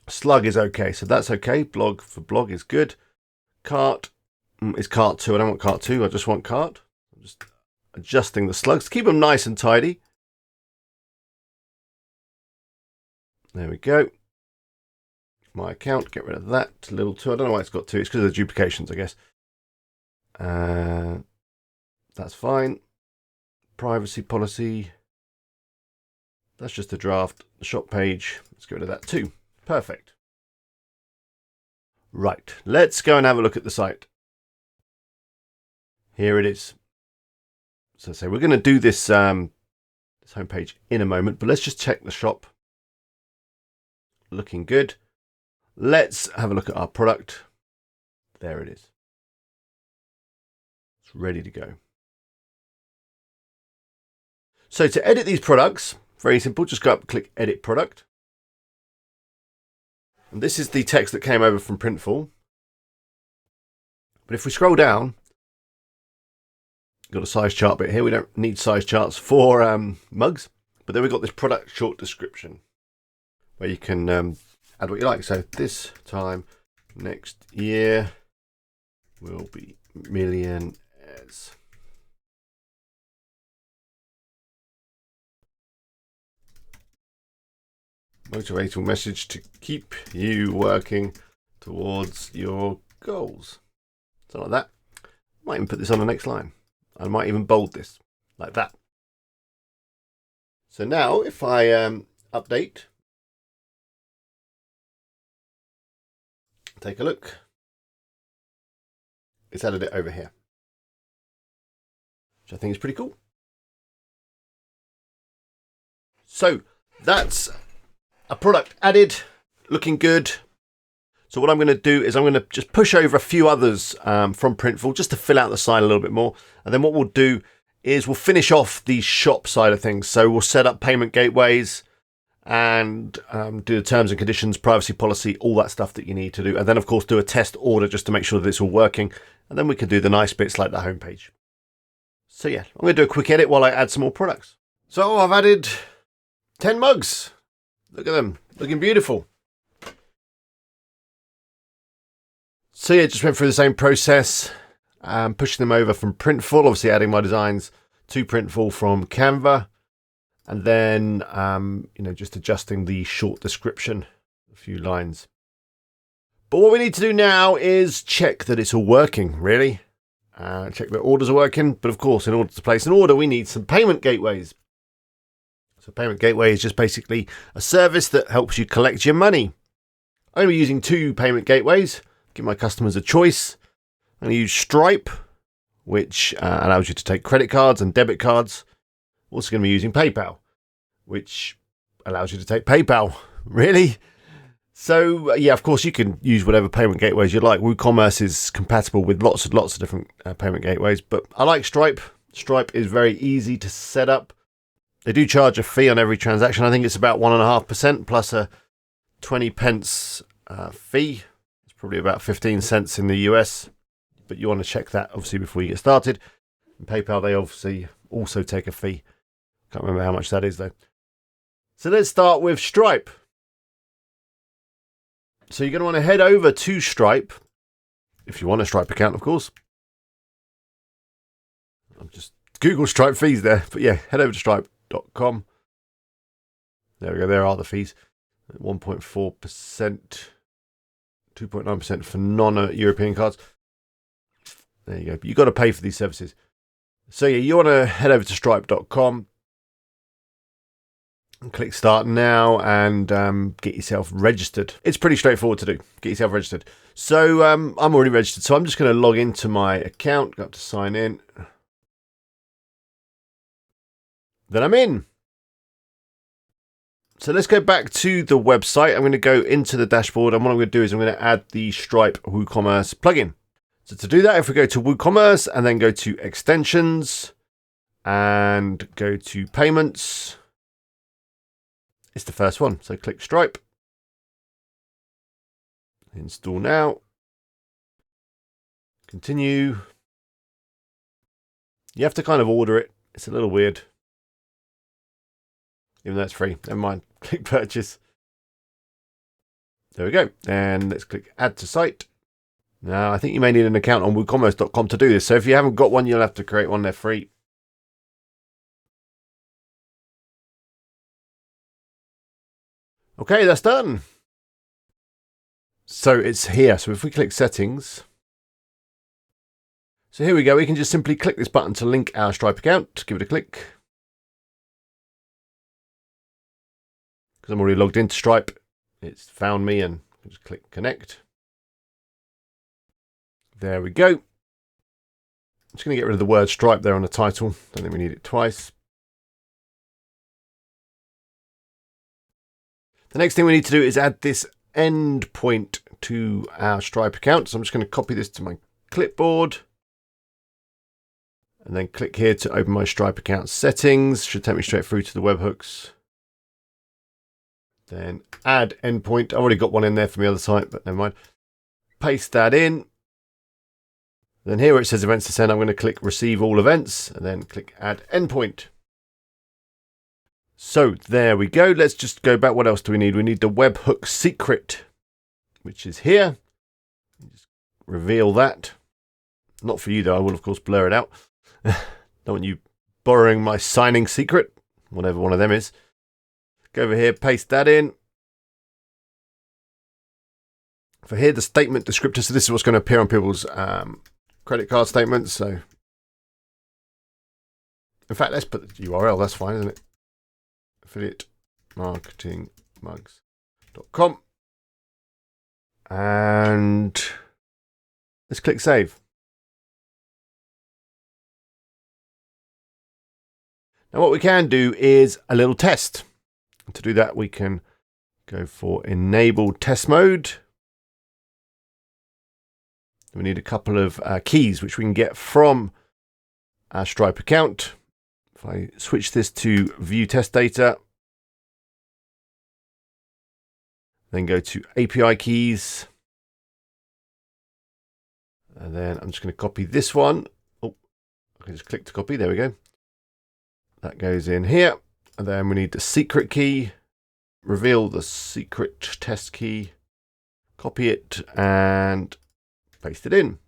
slug is okay. So that's okay. Blog for blog is good. Cart is cart 2. I don't want cart 2. I just want cart. I'm just adjusting the slugs to keep them nice and tidy. There we go. My account, get rid of that. Little 2. I don't know why it's got 2. It's because of the duplications, I guess. That's fine. Privacy policy. That's just a draft. The shop page. Let's get rid of that too. Perfect. Right. Let's go and have a look at the site. Here it is. So we're going to do this, this homepage in a moment, but let's just check the shop. Looking good. Let's have a look at our product. There it is. It's ready to go. So to edit these products, very simple. Just go up, click Edit Product. And this is the text that came over from Printful. But if we scroll down, got a size chart bit here. We don't need size charts for mugs, but then we've got this product short description where you can add what you like. So this time next year will be millionaires. Motivational message to keep you working towards your goals. Something like that. Might even put this on the next line. I might even bold this like that. So now if I update, take a look, it's added it over here, which I think is pretty cool. So that's a product added, looking good. So what I'm going to do is I'm going to just push over a few others from Printful just to fill out the site a little bit more. And then what we'll do is we'll finish off the shop side of things. So we'll set up payment gateways and do the terms and conditions, privacy policy, all that stuff that you need to do. And then, of course, do a test order just to make sure that it's all working. And then we can do the nice bits like the homepage. So yeah, I'm going to do a quick edit while I add some more products. So I've added 10 mugs. Look at them, looking beautiful. So yeah, just went through the same process, pushing them over from Printful, obviously adding my designs to Printful from Canva, and then just adjusting the short description, a few lines. But what we need to do now is check that it's all working, really. Check that orders are working, but of course, in order to place an order, we need some payment gateways. So payment gateway is just basically a service that helps you collect your money. I'm going to be using 2 payment gateways, give my customers a choice. I'm going to use Stripe, which allows you to take credit cards and debit cards. Also going to be using PayPal, which allows you to take PayPal. Really? So yeah, of course you can use whatever payment gateways you like. WooCommerce is compatible with lots of different payment gateways, but I like Stripe. Stripe is very easy to set up. They do charge a fee on every transaction. I think it's about 1.5% plus a 20 pence fee. It's probably about 15 cents in the US, but you want to check that obviously before you get started. And PayPal, they obviously also take a fee. Can't remember how much that is though. So let's start with Stripe. So you're going to want to head over to Stripe, if you want a Stripe account, of course. I've just Google Stripe fees there, but yeah, head over to stripe.com. There we go, there are the fees. 1.4%, 2.9% for non-European cards. There you go, but you've got to pay for these services. So yeah, you want to head over to stripe.com. and click start now and get yourself registered. It's pretty straightforward to do. Get yourself registered. So I'm already registered, so I'm just going to log into my account, go up to sign in. Then I'm in. So let's go back to the website. I'm going to go into the dashboard, and what I'm going to do is I'm going to add the Stripe WooCommerce plugin. So to do that, if we go to WooCommerce and then go to extensions and go to payments, it's the first one. So click Stripe. Install now. Continue. You have to kind of order it. It's a little weird. Even though it's free. Never mind. Click purchase. There we go. And let's click add to site. Now, I think you may need an account on woocommerce.com to do this. So if you haven't got one, you'll have to create one. They're free. Okay, that's done. So it's here. So if we click settings. So here we go. We can just simply click this button to link our Stripe account. Give it a click. Because I'm already logged into Stripe. It's found me and just click connect. There we go. I'm just going to get rid of the word Stripe there on the title. Don't think we need it twice. The next thing we need to do is add this endpoint to our Stripe account. So I'm just going to copy this to my clipboard. And then click here to open my Stripe account settings. Should take me straight through to the webhooks. Then add endpoint. I've already got one in there from the other site, but never mind. Paste that in. Then here where it says events to send, I'm going to click receive all events and then click add endpoint. So there we go. Let's just go back. What else do we need? We need the webhook secret, which is here. Just reveal that. Not for you though. I will of course blur it out. Don't want you borrowing my signing secret, whatever one of them is. Go over here, paste that in. For here, the statement descriptor. So this is what's going to appear on people's credit card statements. So in fact, let's put the URL. That's fine, isn't it? Affiliate marketing mugs.com. And let's click save. Now what we can do is a little test. To do that, we can go for enable test mode. We need a couple of keys which we can get from our Stripe account. If I switch this to view test data, then go to API keys, and then I'm just going to copy this one. Oh, I can just click to copy. There we go. That goes in here. And then we need the secret key, reveal the secret test key, copy it and paste it in.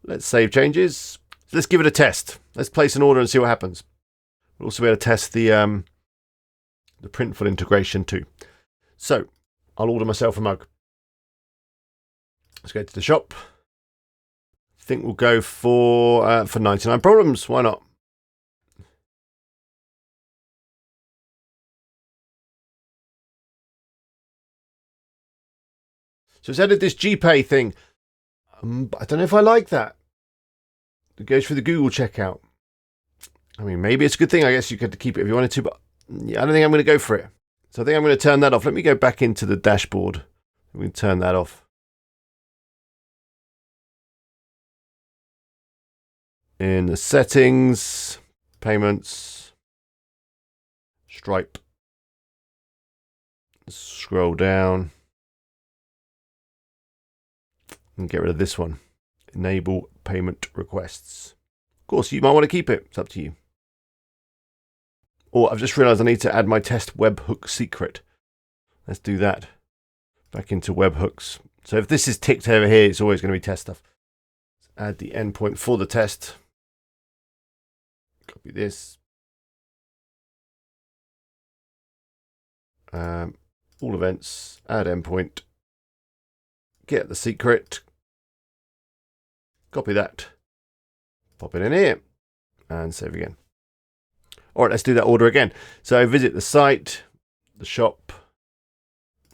Let's save changes. So let's give it a test. Let's place an order and see what happens. We'll also be able to test the Printful integration too. So I'll order myself a mug. Let's go to the shop. I think we'll go for 99 problems. Why not? So it's added this GPay thing. I don't know if I like that. It goes through the Google checkout. I mean, maybe it's a good thing. I guess you could keep it if you wanted to, but yeah, I don't think I'm going to go for it. So I think I'm going to turn that off. Let me go back into the dashboard. We can turn that off. In the settings, payments, Stripe. Scroll down and get rid of this one. Enable payment requests. Of course, you might want to keep it. It's up to you. Or I've just realized I need to add my test webhook secret. Let's do that. Back into webhooks. So if this is ticked over here, it's always going to be test stuff. Let's add the endpoint for the test. Copy this. All events, add endpoint, get the secret, copy that, pop it in here, and save again. All right, let's do that order again. So visit the site, the shop,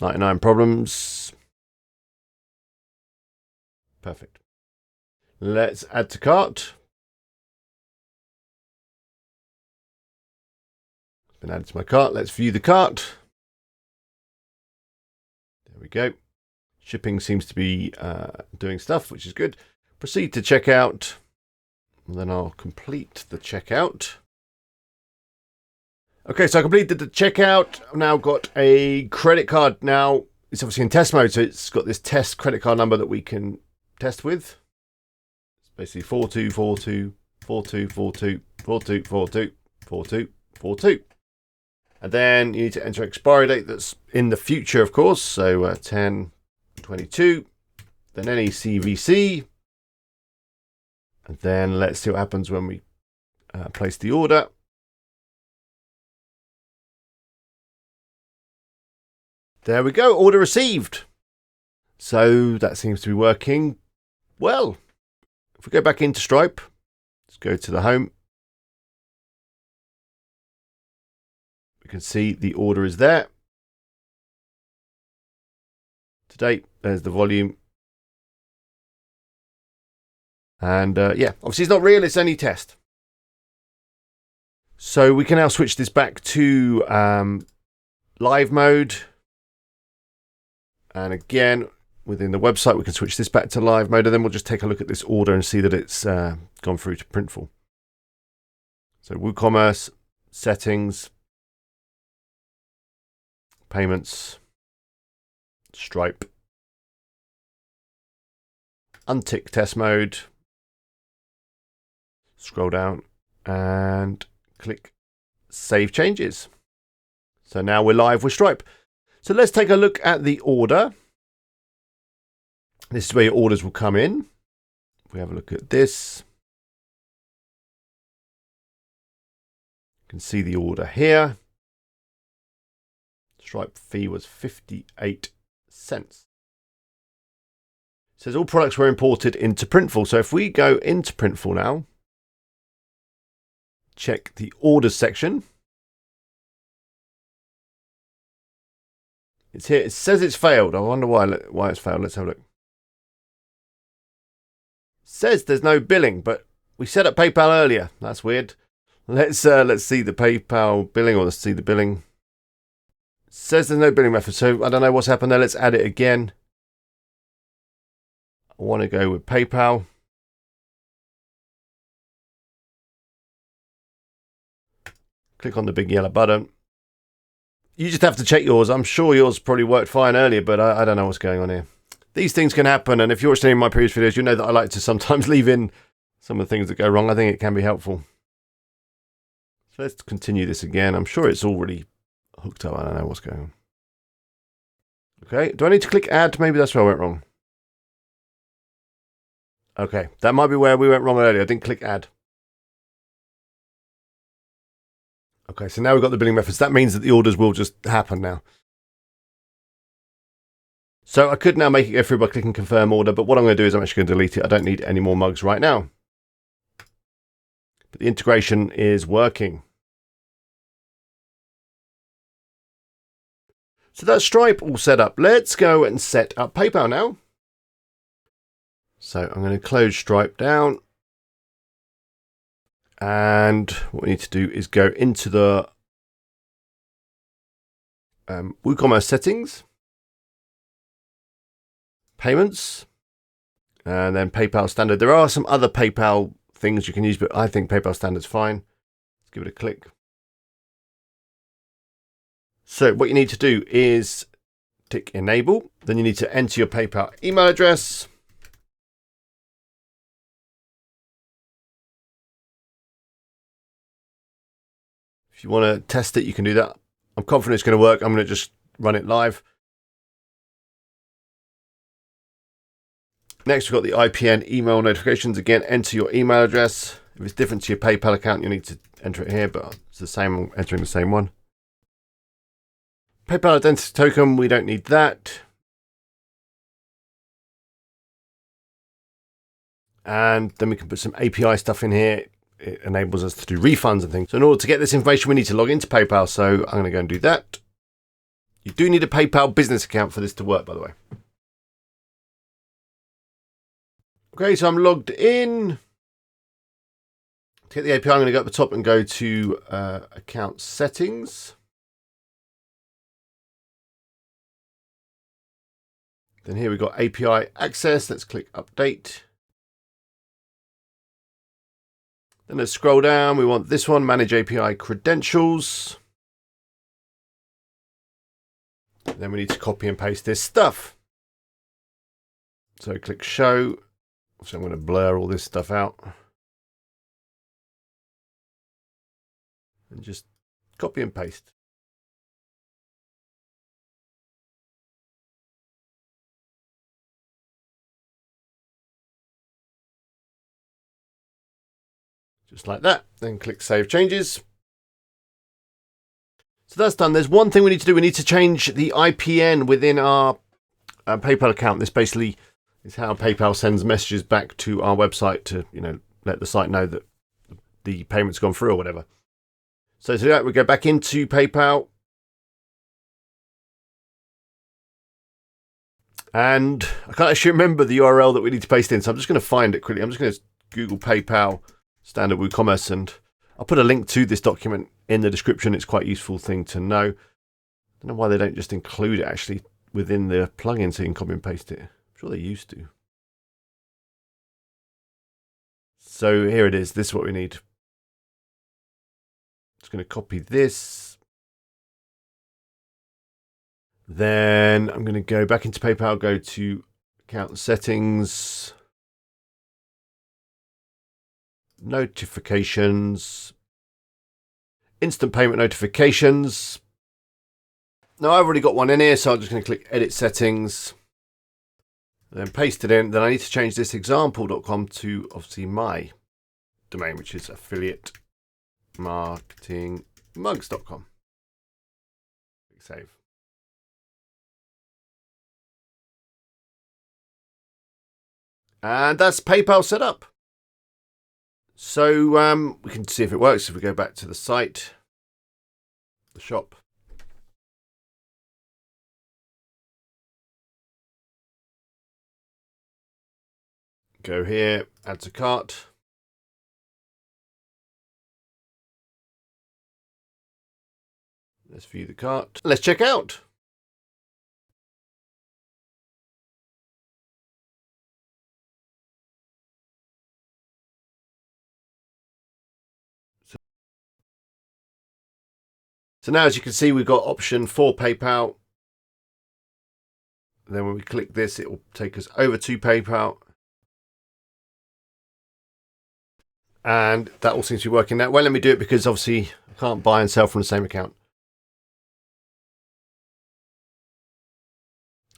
99 problems. Perfect. Let's add to cart. It's been added to my cart. Let's view the cart. There we go. Shipping seems to be doing stuff, which is good. Proceed to checkout. And then I'll complete the checkout. Okay, so I completed the checkout. I've now got a credit card. Now, it's obviously in test mode, so it's got this test credit card number that we can test with. It's basically 4242 4242 4242 4242. And then you need to enter expiry date that's in the future, of course. So 10/22. Then any CVC. And then let's see what happens when we place the order. There we go, order received. So that seems to be working well. If we go back into Stripe, let's go to the home. We can see the order is there. To date, there's the volume. And yeah, obviously it's not real, it's only test. So we can now switch this back to live mode. And again, within the website, we can switch this back to live mode. And then we'll just take a look at this order and see that it's gone through to Printful. So WooCommerce, settings, payments, Stripe, untick test mode, scroll down and click Save Changes. So now we're live with Stripe. So let's take a look at the order. This is where your orders will come in. If we have a look at this, you can see the order here. Stripe fee was 58 cents. It says all products were imported into Printful. So if we go into Printful now, check the orders section. It's here. It says it's failed. I wonder why it's failed. Let's have a look. It says there's no billing, but we set up PayPal earlier. That's weird. Let's see the PayPal billing, or let's see the billing. It says there's no billing method, so I don't know what's happened there. Let's add it again. I want to go with PayPal. Click on the big yellow button. You just have to check yours. I'm sure yours probably worked fine earlier, but I don't know what's going on here. These things can happen, and if you're watching any of my previous videos, you know that I like to sometimes leave in some of the things that go wrong. I think it can be helpful. So let's continue this again. I'm sure it's already hooked up. I don't know what's going on. Okay, do I need to click add? Maybe that's where I went wrong. Okay, that might be where we went wrong earlier. I didn't click add. Okay, so now we've got the billing methods. That means that the orders will just happen now. So I could now make it go through by clicking confirm order, but what I'm going to do is I'm actually going to delete it. I don't need any more mugs right now. But the integration is working. So that's Stripe all set up. Let's go and set up PayPal now. So I'm going to close Stripe down. And what we need to do is go into the WooCommerce settings, payments, and then PayPal standard. There are some other PayPal things you can use, but I think PayPal standard's fine. Let's give it a click. So what you need to do is tick enable. Then you need to enter your PayPal email address. If you want to test it, you can do that. I'm confident it's going to work. I'm going to just run it live. Next, we've got the IPN email notifications. Again, enter your email address. If it's different to your PayPal account, you need to enter it here, but it's the same, I'm entering the same one. PayPal identity token, we don't need that. And then we can put some API stuff in here. It enables us to do refunds and things. So in order to get this information, we need to log into PayPal. So I'm going to go and do that. You do need a PayPal business account for this to work, by the way. Okay, so I'm logged in. To get the API, I'm going to go up the top and go to account settings. Then here we've got API access. Let's click update. Then let's scroll down. We want this one, manage API credentials. Then we need to copy and paste this stuff. So click show. So I'm going to blur all this stuff out. And just copy and paste. Just like that. Then click Save Changes. So that's done. There's one thing we need to do. We need to change the IPN within our PayPal account. This basically is how PayPal sends messages back to our website to, let the site know that the payment's gone through or whatever. So to do that, we go back into PayPal. And I can't actually remember the URL that we need to paste in. So I'm just going to find it quickly. I'm just going to Google PayPal standard WooCommerce, and I'll put a link to this document in the description. It's quite a useful thing to know. I don't know why they don't just include it actually within the plugin so you can copy and paste it. I'm sure they used to. So here it is. This is what we need. Just going to copy this. Then I'm going to go back into PayPal, go to account settings, notifications, instant payment notifications. Now I've already got one in here, so I'm just going to click edit settings, then paste it in. Then I need to change this example.com to obviously my domain, which is affiliatemarketingmugs.com. Click save. And that's PayPal set up. So we can see if it works. If we go back to the site, the shop. Go here, add to cart. Let's view the cart. Let's check out. So now, as you can see, we've got option for PayPal. Then when we click this, it will take us over to PayPal. And that all seems to be working that well. Let me do it because obviously I can't buy and sell from the same account.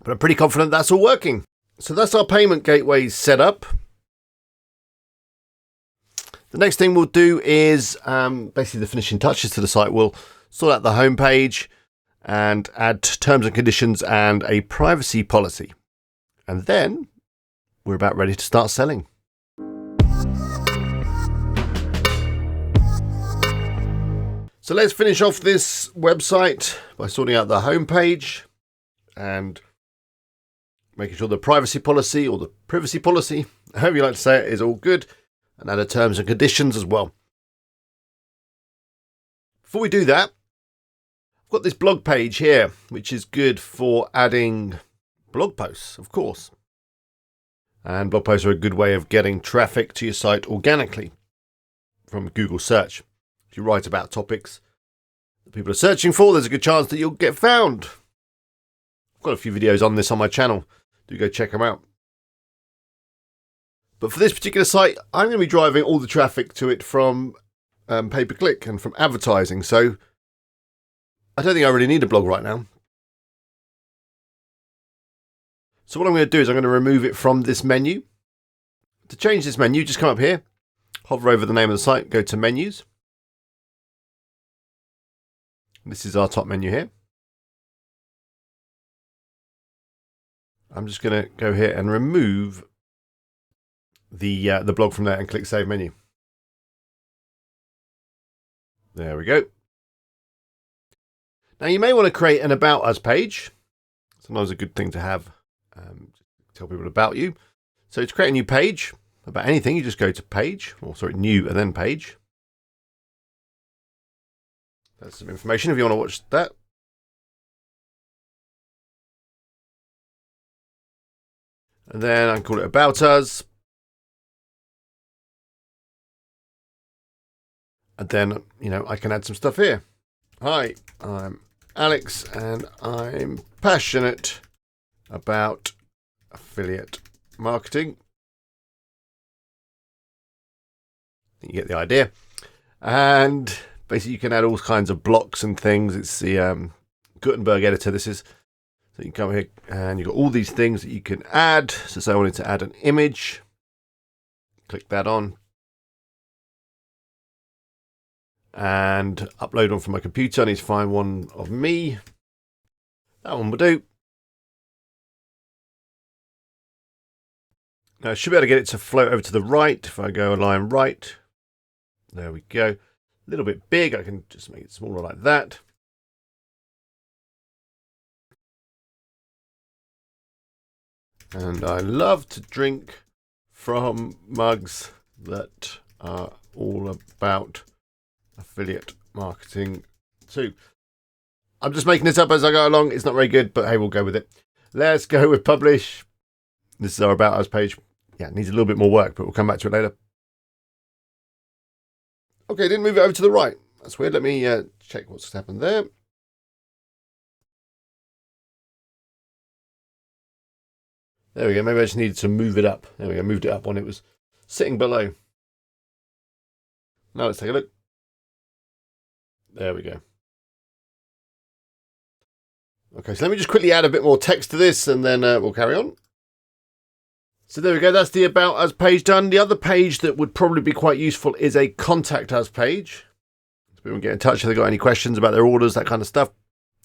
But I'm pretty confident that's all working. So that's our payment gateways set up. The next thing we'll do is basically the finishing touches to the site. We'll sort out the home page and add terms and conditions and a privacy policy. And then we're about ready to start selling. So let's finish off this website by sorting out the home page. and making sure the privacy policy or the privacy policy, however you like to say it, is all good, and add the terms and conditions as well. Before we do that, I've got this blog page here, which is good for adding blog posts, of course. And blog posts are a good way of getting traffic to your site organically from Google search. If you write about topics that people are searching for, there's a good chance that you'll get found. I've got a few videos on this on my channel. Do go check them out. But for this particular site, I'm going to be driving all the traffic to it from pay-per-click and from advertising. So I don't think I really need a blog right now. So what I'm going to do is I'm going to remove it from this menu. To change this menu, just come up here, hover over the name of the site, go to menus. This is our top menu here. I'm just going to go here and remove the blog from there and click Save Menu. There we go. Now you may want to create an About Us page. Sometimes a good thing to have. Tell people about you. So to create a new page about anything, you just go to Page, or sorry, New and then Page. That's some information if you want to watch that. And then I can call it About Us. And then, I can add some stuff here. Hi, I'm Alex, and I'm passionate about affiliate marketing. You get the idea. And basically you can add all kinds of blocks and things. It's the Gutenberg editor. This is, so you can come here and you've got all these things that you can add. So say I wanted to add an image. Click that on. And upload one from my computer. I need to find one of me. That one will do. Now I should be able to get it to float over to the right. If I go a line right, there we go. A little bit big, I can just make it smaller like that. And I love to drink from mugs that are all about affiliate marketing too. I'm just making this up as I go along. It's not very good, but hey, we'll go with it. Let's go with publish. This is our About Us page. Yeah, it needs a little bit more work, but we'll come back to it later. Okay, didn't move it over to the right. That's weird. Let me check what's happened there. There we go. Maybe I just needed to move it up. There we go. Moved it up when it was sitting below. Now let's take a look. There we go. Okay, so let me just quickly add a bit more text to this and then we'll carry on. So there we go, that's the About Us page done. The other page that would probably be quite useful is a Contact Us page. So people can get in touch if they've got any questions about their orders, that kind of stuff.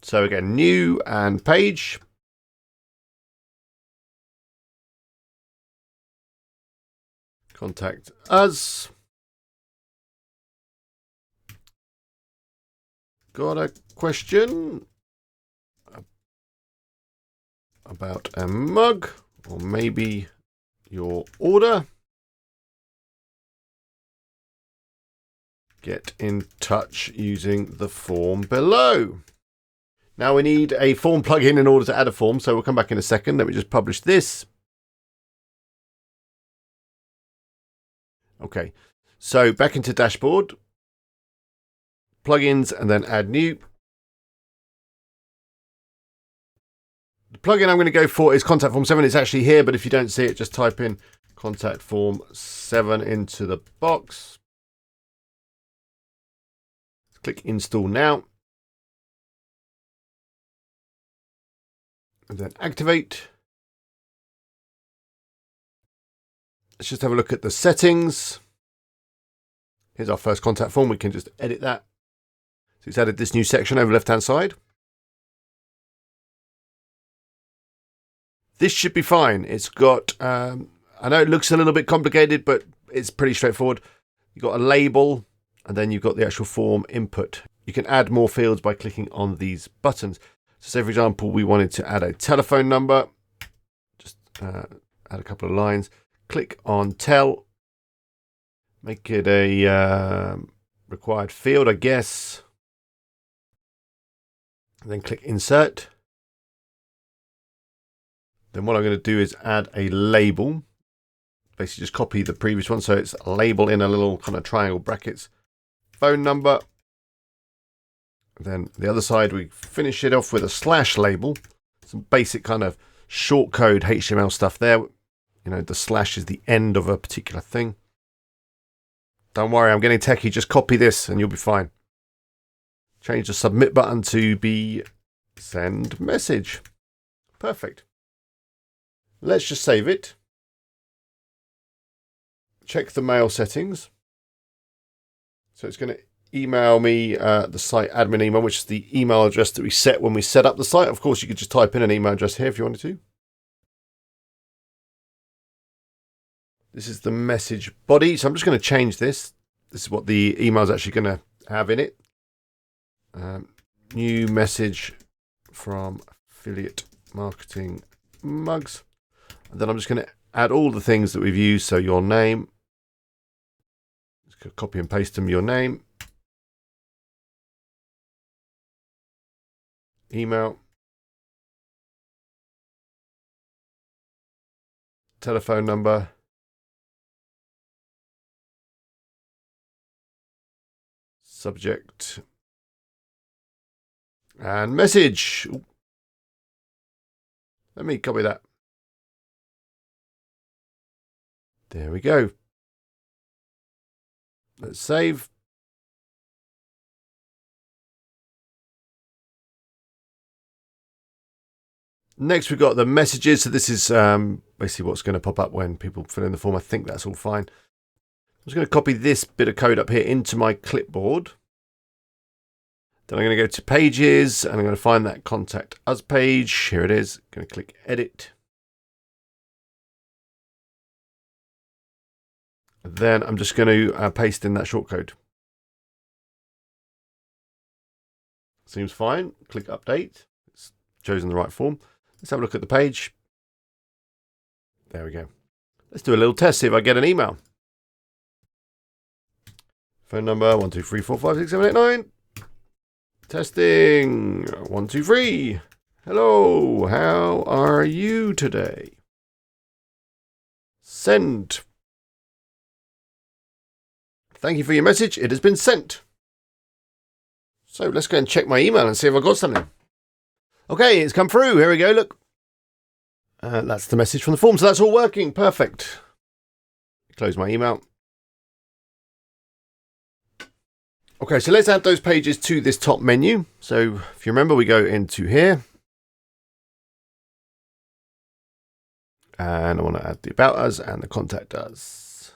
So again, New and Page. Contact Us. Got a question about a mug, or maybe your order. Get in touch using the form below. Now we need a form plugin in order to add a form, so we'll come back in a second. Let me just publish this. Okay, so back into dashboard, plugins, and then add new. The plugin I'm going to go for is Contact Form 7. It's actually here, but if you don't see it, just type in Contact Form 7 into the box. Click Install Now. And then activate. Let's just have a look at the settings. Here's our first contact form. We can just edit that. So it's added this new section over left-hand side. This should be fine. It's got, I know it looks a little bit complicated, but it's pretty straightforward. You've got a label, and then you've got the actual form input. You can add more fields by clicking on these buttons. So say, for example, we wanted to add a telephone number. Just add a couple of lines. Click on Tell. Make it a required field, I guess. And then click Insert. Then what I'm going to do is add a label. Basically just copy the previous one. So it's a label in a little kind of triangle brackets. Phone number. Then the other side, we finish it off with a slash label. Some basic kind of short code HTML stuff there. You know, the slash is the end of a particular thing. Don't worry, I'm getting techie. Just copy this and you'll be fine. Change the submit button to be send message. Perfect. Let's just save it. Check the mail settings. So it's going to email me the site admin email, which is the email address that we set when we set up the site. Of course, you could just type in an email address here if you wanted to. This is the message body. So I'm just going to change this. This is what the email is actually going to have in it. New message from affiliate marketing mugs. And then I'm just going to add all the things that we've used. So your name. Just copy and paste them, your name. Email. Telephone number. Subject. And message. Ooh. Let me copy that. There we go. Let's save. Next, we've got the messages. So this is basically what's going to pop up when people fill in the form. I think that's all fine. I'm just going to copy this bit of code up here into my clipboard. Then I'm going to go to pages and I'm going to find that contact us page. Here it is. I'm going to click edit. Then I'm just going to paste in that shortcode. Seems fine. Click update. It's chosen the right form. Let's have a look at the page. There we go. Let's do a little test, see if I get an email. Phone number 1 2 3 4 5 6 7 8 9. Testing 1 2 3. Hello, how are you today? Send. Thank you for your message. It has been sent. So let's go and check my email and see if I got something. Okay, it's come through. Here we go. Look. That's the message from the form. So that's all working. Perfect. Close my email. Okay, so let's add those pages to this top menu. So if you remember, we go into here. And I want to add the About Us and the Contact Us.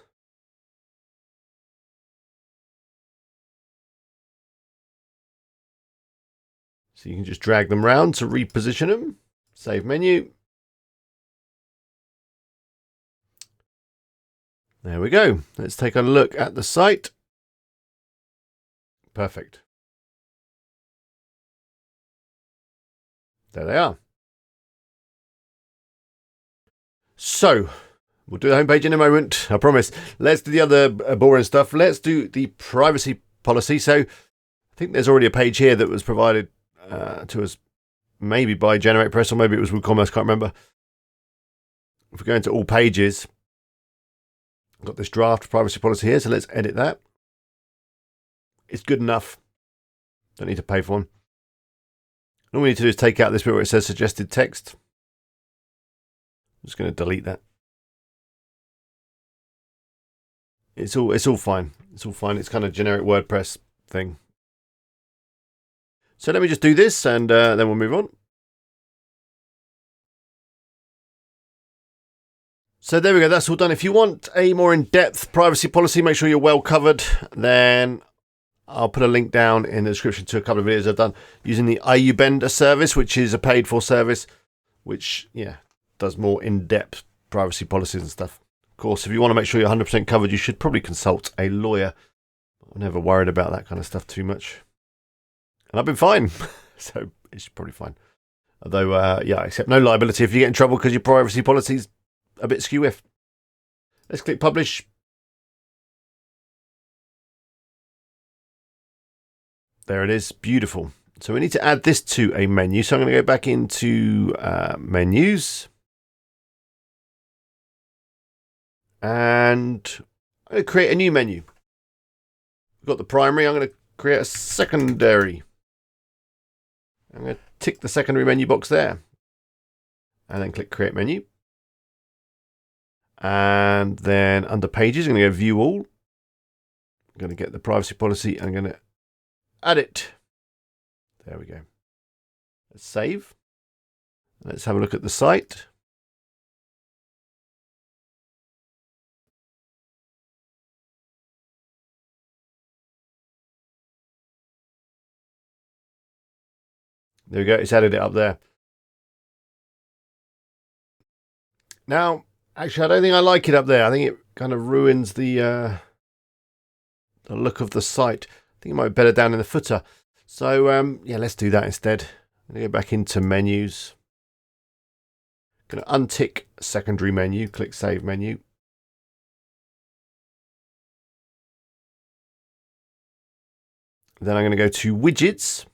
So you can just drag them around to reposition them. Save menu. There we go. Let's take a look at the site. Perfect. There they are. So we'll do the homepage in a moment, I promise. Let's do the other boring stuff. Let's do the privacy policy. So I think there's already a page here that was provided to us maybe by GeneratePress or maybe it was WooCommerce, can't remember. If we go into all pages, I've got this draft privacy policy here, so let's edit that. It's good enough. Don't need to pay for one. All we need to do is take out this bit where it says suggested text. I'm just going to delete that. It's all fine. It's all fine. It's kind of generic WordPress thing. So let me just do this and then we'll move on. So there we go. That's all done. If you want a more in-depth privacy policy, make sure you're well covered, then I'll put a link down in the description to a couple of videos I've done using the IUBender service, which is a paid-for service, which, yeah, does more in-depth privacy policies and stuff. Of course, if you want to make sure you're 100% covered, you should probably consult a lawyer. I'm never worried about that kind of stuff too much. And I've been fine, so it's probably fine. Although, yeah, I accept no liability if you get in trouble because your privacy policy's a bit skew-if. Let's click publish. There it is, beautiful. So we need to add this to a menu. So I'm going to go back into menus. And I'm going to create a new menu. We've got the primary, I'm going to create a secondary. I'm going to tick the secondary menu box there. And then click create menu. And then under pages, I'm going to go view all. I'm going to get the privacy policy and I'm going to add it. There we go. Let's save. Let's have a look at the site. There we go, it's added it up there. Now, actually, I don't think I like it up there. I think it kind of ruins the look of the site. I think it might be better down in the footer. So, yeah, let's do that instead. I'm going to go back into menus. I'm going to untick secondary menu, click save menu. Then I'm going to go to widgets.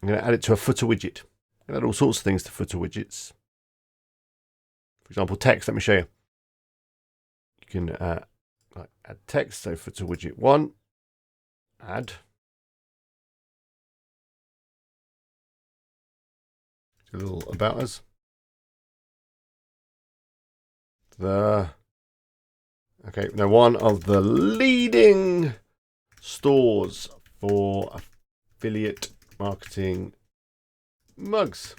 I'm going to add it to a footer widget. I add all sorts of things to footer widgets. For example, text. Let me show you. You can add text. So footer widget 1, add. A little about us. Okay, now one of the leading stores for affiliate marketing mugs.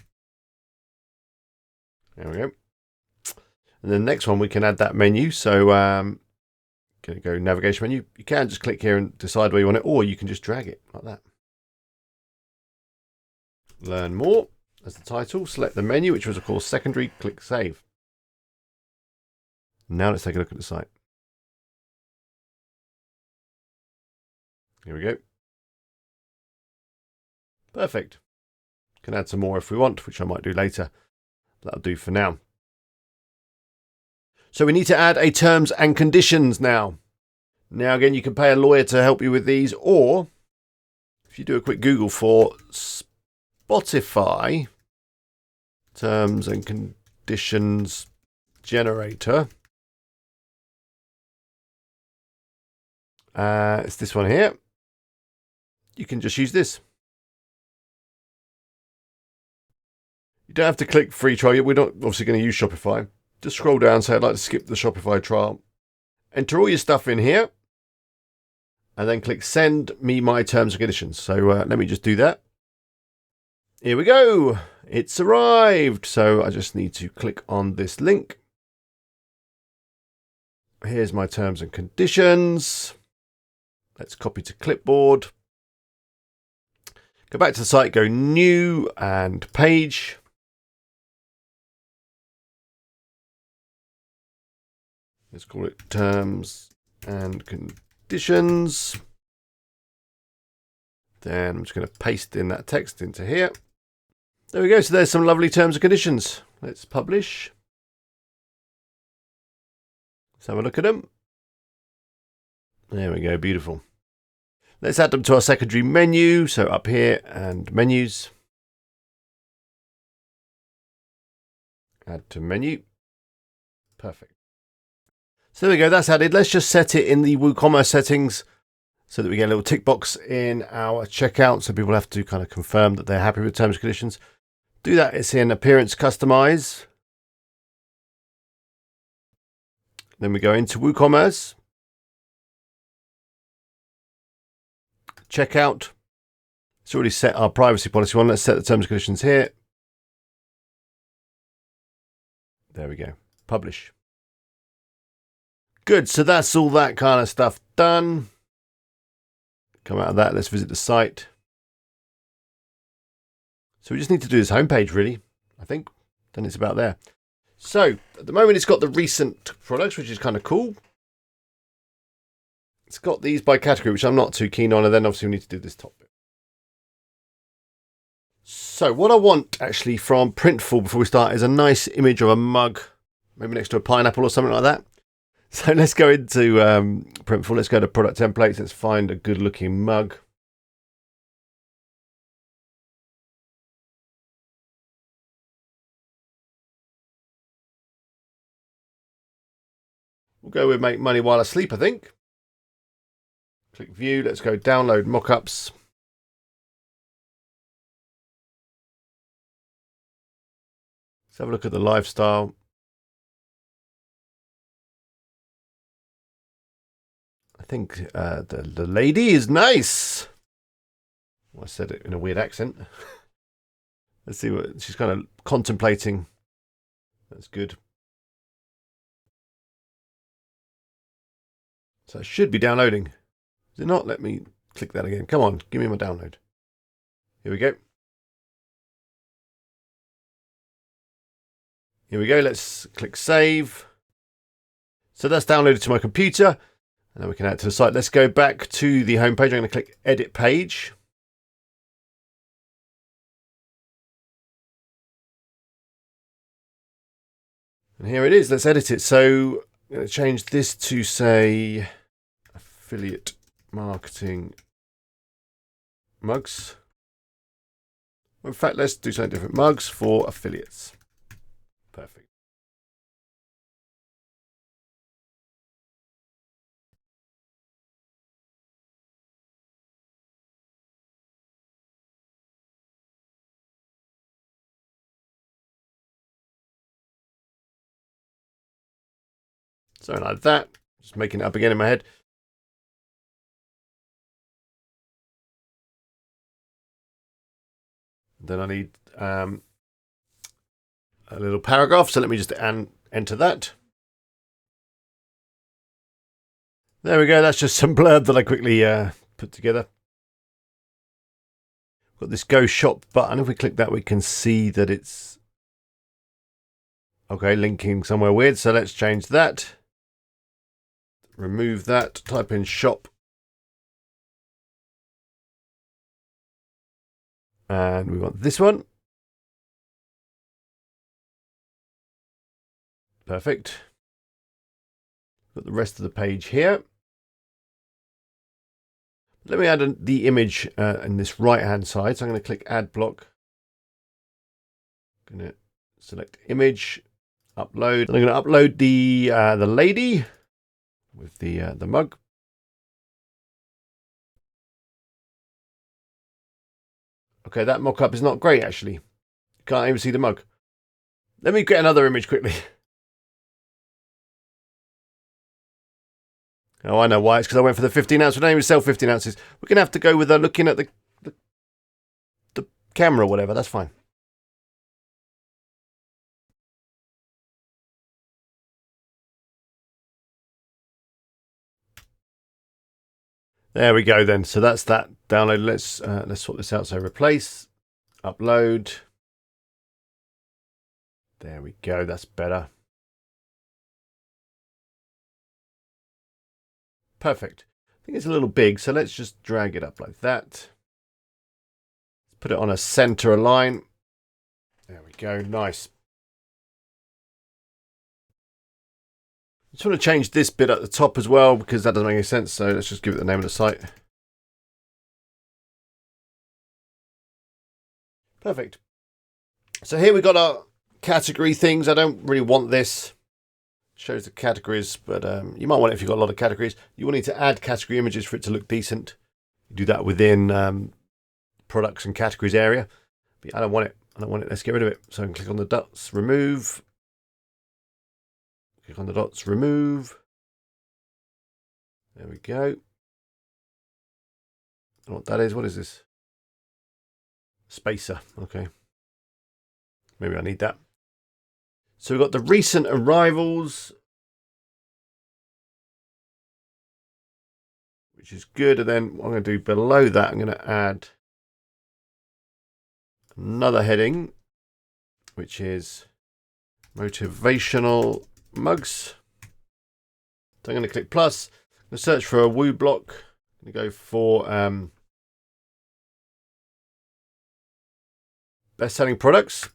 There we go. And then the next one, we can add that menu. So going to go navigation menu. You can just click here and decide where you want it, or you can just drag it like that. Learn more as the title. Select the menu, which was of course secondary. Click save. Now let's take a look at the site. Here we go. Perfect. Can add some more if we want, which I might do later. That'll do for now. So we need to add a terms and conditions now. Now again, you can pay a lawyer to help you with these, or if you do a quick Google for Spotify terms and conditions generator. It's this one here. You can just use this. You don't have to click free trial. We're not obviously going to use Shopify. Just scroll down, say I'd like to skip the Shopify trial. Enter all your stuff in here. And then click send me my terms and conditions. So let me just do that. Here we go. It's arrived. So I just need to click on this link. Here's my terms and conditions. Let's copy to clipboard. Go back to the site, go new and page. Let's call it terms and conditions. Then I'm just going to paste in that text into here. There we go. So there's some lovely terms and conditions. Let's publish. Let's have a look at them. There we go. Beautiful. Let's add them to our secondary menu. So up here and menus. Add to menu. Perfect. So there we go. That's added. Let's just set it in the WooCommerce settings so that we get a little tick box in our checkout. So people have to kind of confirm that they're happy with terms and conditions. Do that. It's in appearance customize. Then we go into WooCommerce. Checkout. It's already set our privacy policy one. Let's set the terms and conditions here. There we go. Publish. Good. So that's all that kind of stuff done. Come out of that. Let's visit the site. So we just need to do this homepage, really, I think. Then it's about there. So at the moment, it's got the recent products, which is kind of cool. It's got these by category, which I'm not too keen on, and then obviously we need to do this top bit. So what I want actually from Printful before we start is a nice image of a mug, maybe next to a pineapple or something like that. So let's go into Printful. Let's go to product templates. Let's find a good looking mug. We'll go with make money while I sleep, I think. Click view. Let's go download mockups. Let's have a look at the lifestyle. I think the lady is nice. Well, I said it in a weird accent. Let's see what she's kind of contemplating. That's good. So it should be downloading. Is it not? Let me click that again. Come on, give me my download. Here we go. Here we go. Let's click save. So that's downloaded to my computer. And then we can add it to the site. Let's go back to the home page. I'm going to click edit page. And here it is. Let's edit it. So I'm going to change this to say affiliate marketing mugs. In fact, let's do something different. Mugs for affiliates. Perfect. So like that. Just making it up again in my head. Then I need a little paragraph. So let me just enter that. There we go. That's just some blurb that I quickly put together. Got this Go Shop button. If we click that, we can see that it's okay, linking somewhere weird. So let's change that. Remove that. Type in shop. And we want this one. Perfect. Got the rest of the page here. Let me add the image in this right-hand side. So I'm going to click Add Block. I'm going to select Image, Upload. And I'm going to upload the lady with the mug. Okay, that mock-up is not great, actually. Can't even see the mug. Let me get another image quickly. Oh, I know why. It's because I went for the 15 ounce. We don't even sell 15 ounces. We're going to have to go with looking at the camera or whatever. That's fine. There we go then. So that's that download. Let's sort this out. So replace, upload. There we go. That's better. Perfect. I think it's a little big, so let's just drag it up like that. Put it on a center line. There we go. Nice. I just want to change this bit at the top as well because that doesn't make any sense. So let's just give it the name of the site. Perfect. So here we've got our category things. I don't really want this. Shows the categories, but you might want it if you've got a lot of categories. You will need to add category images for it to look decent. You do that within products and categories area. But I don't want it. I don't want it. Let's get rid of it. So I can click on the dots, remove. Click on the dots, remove. There we go. I don't know what that is. What is this? Spacer. Okay. Maybe I need that. So we've got the recent arrivals, which is good. And then what I'm going to do below that, I'm going to add another heading, which is motivational mugs. So I'm going to click plus. I'm Let's search for a Woo block. I'm going to go for best-selling products.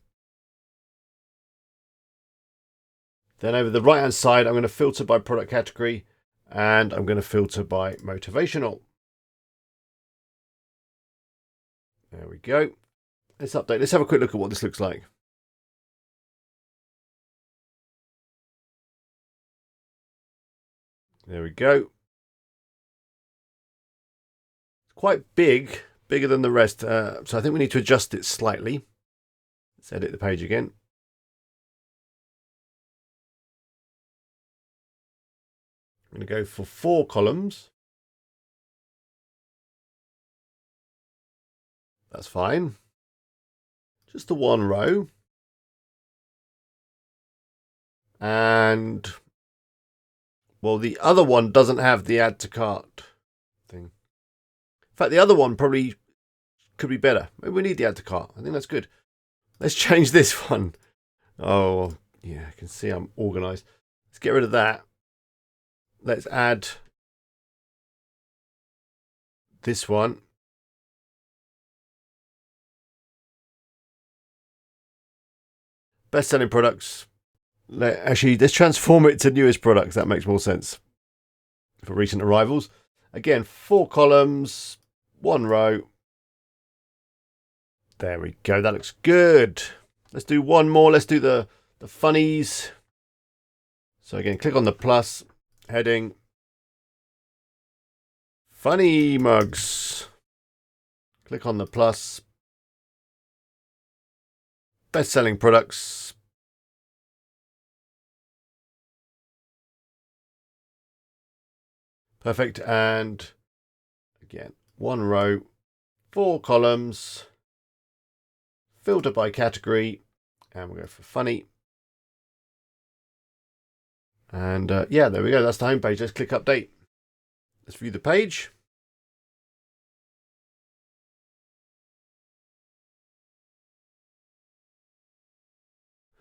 Then over the right-hand side, I'm going to filter by product category, and I'm going to filter by motivational. There we go. Let's update. Let's have a quick look at what this looks like. There we go. It's quite big, bigger than the rest. So I think we need to adjust it slightly. Let's edit the page again. I'm going to go for 4 columns. That's fine. Just the 1 row. And, well, the other one doesn't have the add to cart thing. In fact, the other one probably could be better. Maybe we need the add to cart. I think that's good. Let's change this one. Oh, yeah, I can see I'm organized. Let's get rid of that. Let's add this one. Best-selling products. Actually, let's transform it to newest products. That makes more sense for recent arrivals. Again, 4 columns, 1 row. There we go. That looks good. Let's do one more. Let's do the funnies. So again, click on the plus, heading, funny mugs. Click on the plus, best-selling products. Perfect. And again, 1 row, 4 columns, filter by category, and we'll go for funny. And yeah, there we go. That's the home page. Let's click update. Let's view the page.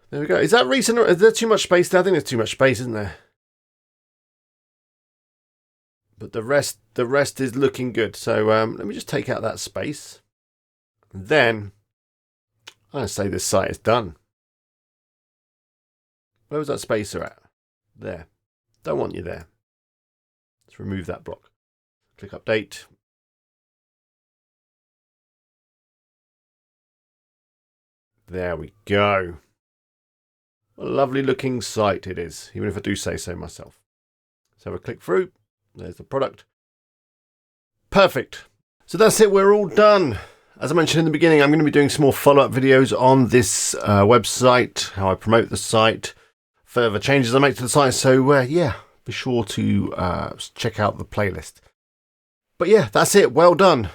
There we go. Is that recent? Is there too much space there? I think there's too much space, isn't there? But the rest is looking good. So let me just take out that space. And then I'm going to say this site is done. Where was that spacer at? There. Don't want you there. Let's remove that block. Click update. There we go. What a lovely looking site it is, even if I do say so myself. Let's have a click through. There's the product. Perfect. So that's it. We're all done. As I mentioned in the beginning, I'm going to be doing some more follow-up videos on this website, how I promote the site, further changes I make to the site. So yeah, be sure to check out the playlist. But yeah, that's it. Well done.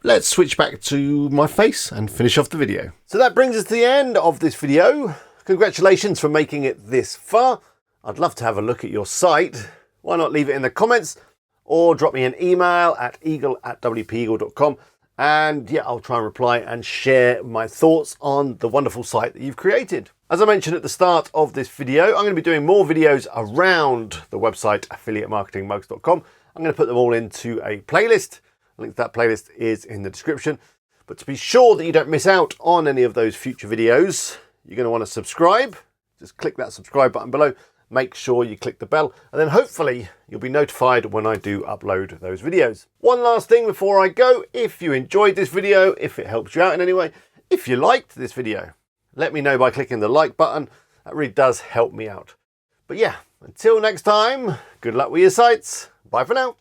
Let's switch back to my face and finish off the video. So that brings us to the end of this video. Congratulations for making it this far. I'd love to have a look at your site. Why not leave it in the comments or drop me an email at eagle@wpeagle.com. And yeah, I'll try and reply and share my thoughts on the wonderful site that you've created. As I mentioned at the start of this video, I'm going to be doing more videos around the website affiliatemarketingmugs.com. I'm going to put them all into a playlist. A link to that playlist is in the description. But to be sure that you don't miss out on any of those future videos, you're going to want to subscribe. Just click that subscribe button below. Make sure you click the bell, and then hopefully you'll be notified when I do upload those videos. One last thing before I go, if you enjoyed this video, if it helps you out in any way, if you liked this video, let me know by clicking the like button. That really does help me out. But yeah, until next time, good luck with your sites. Bye for now.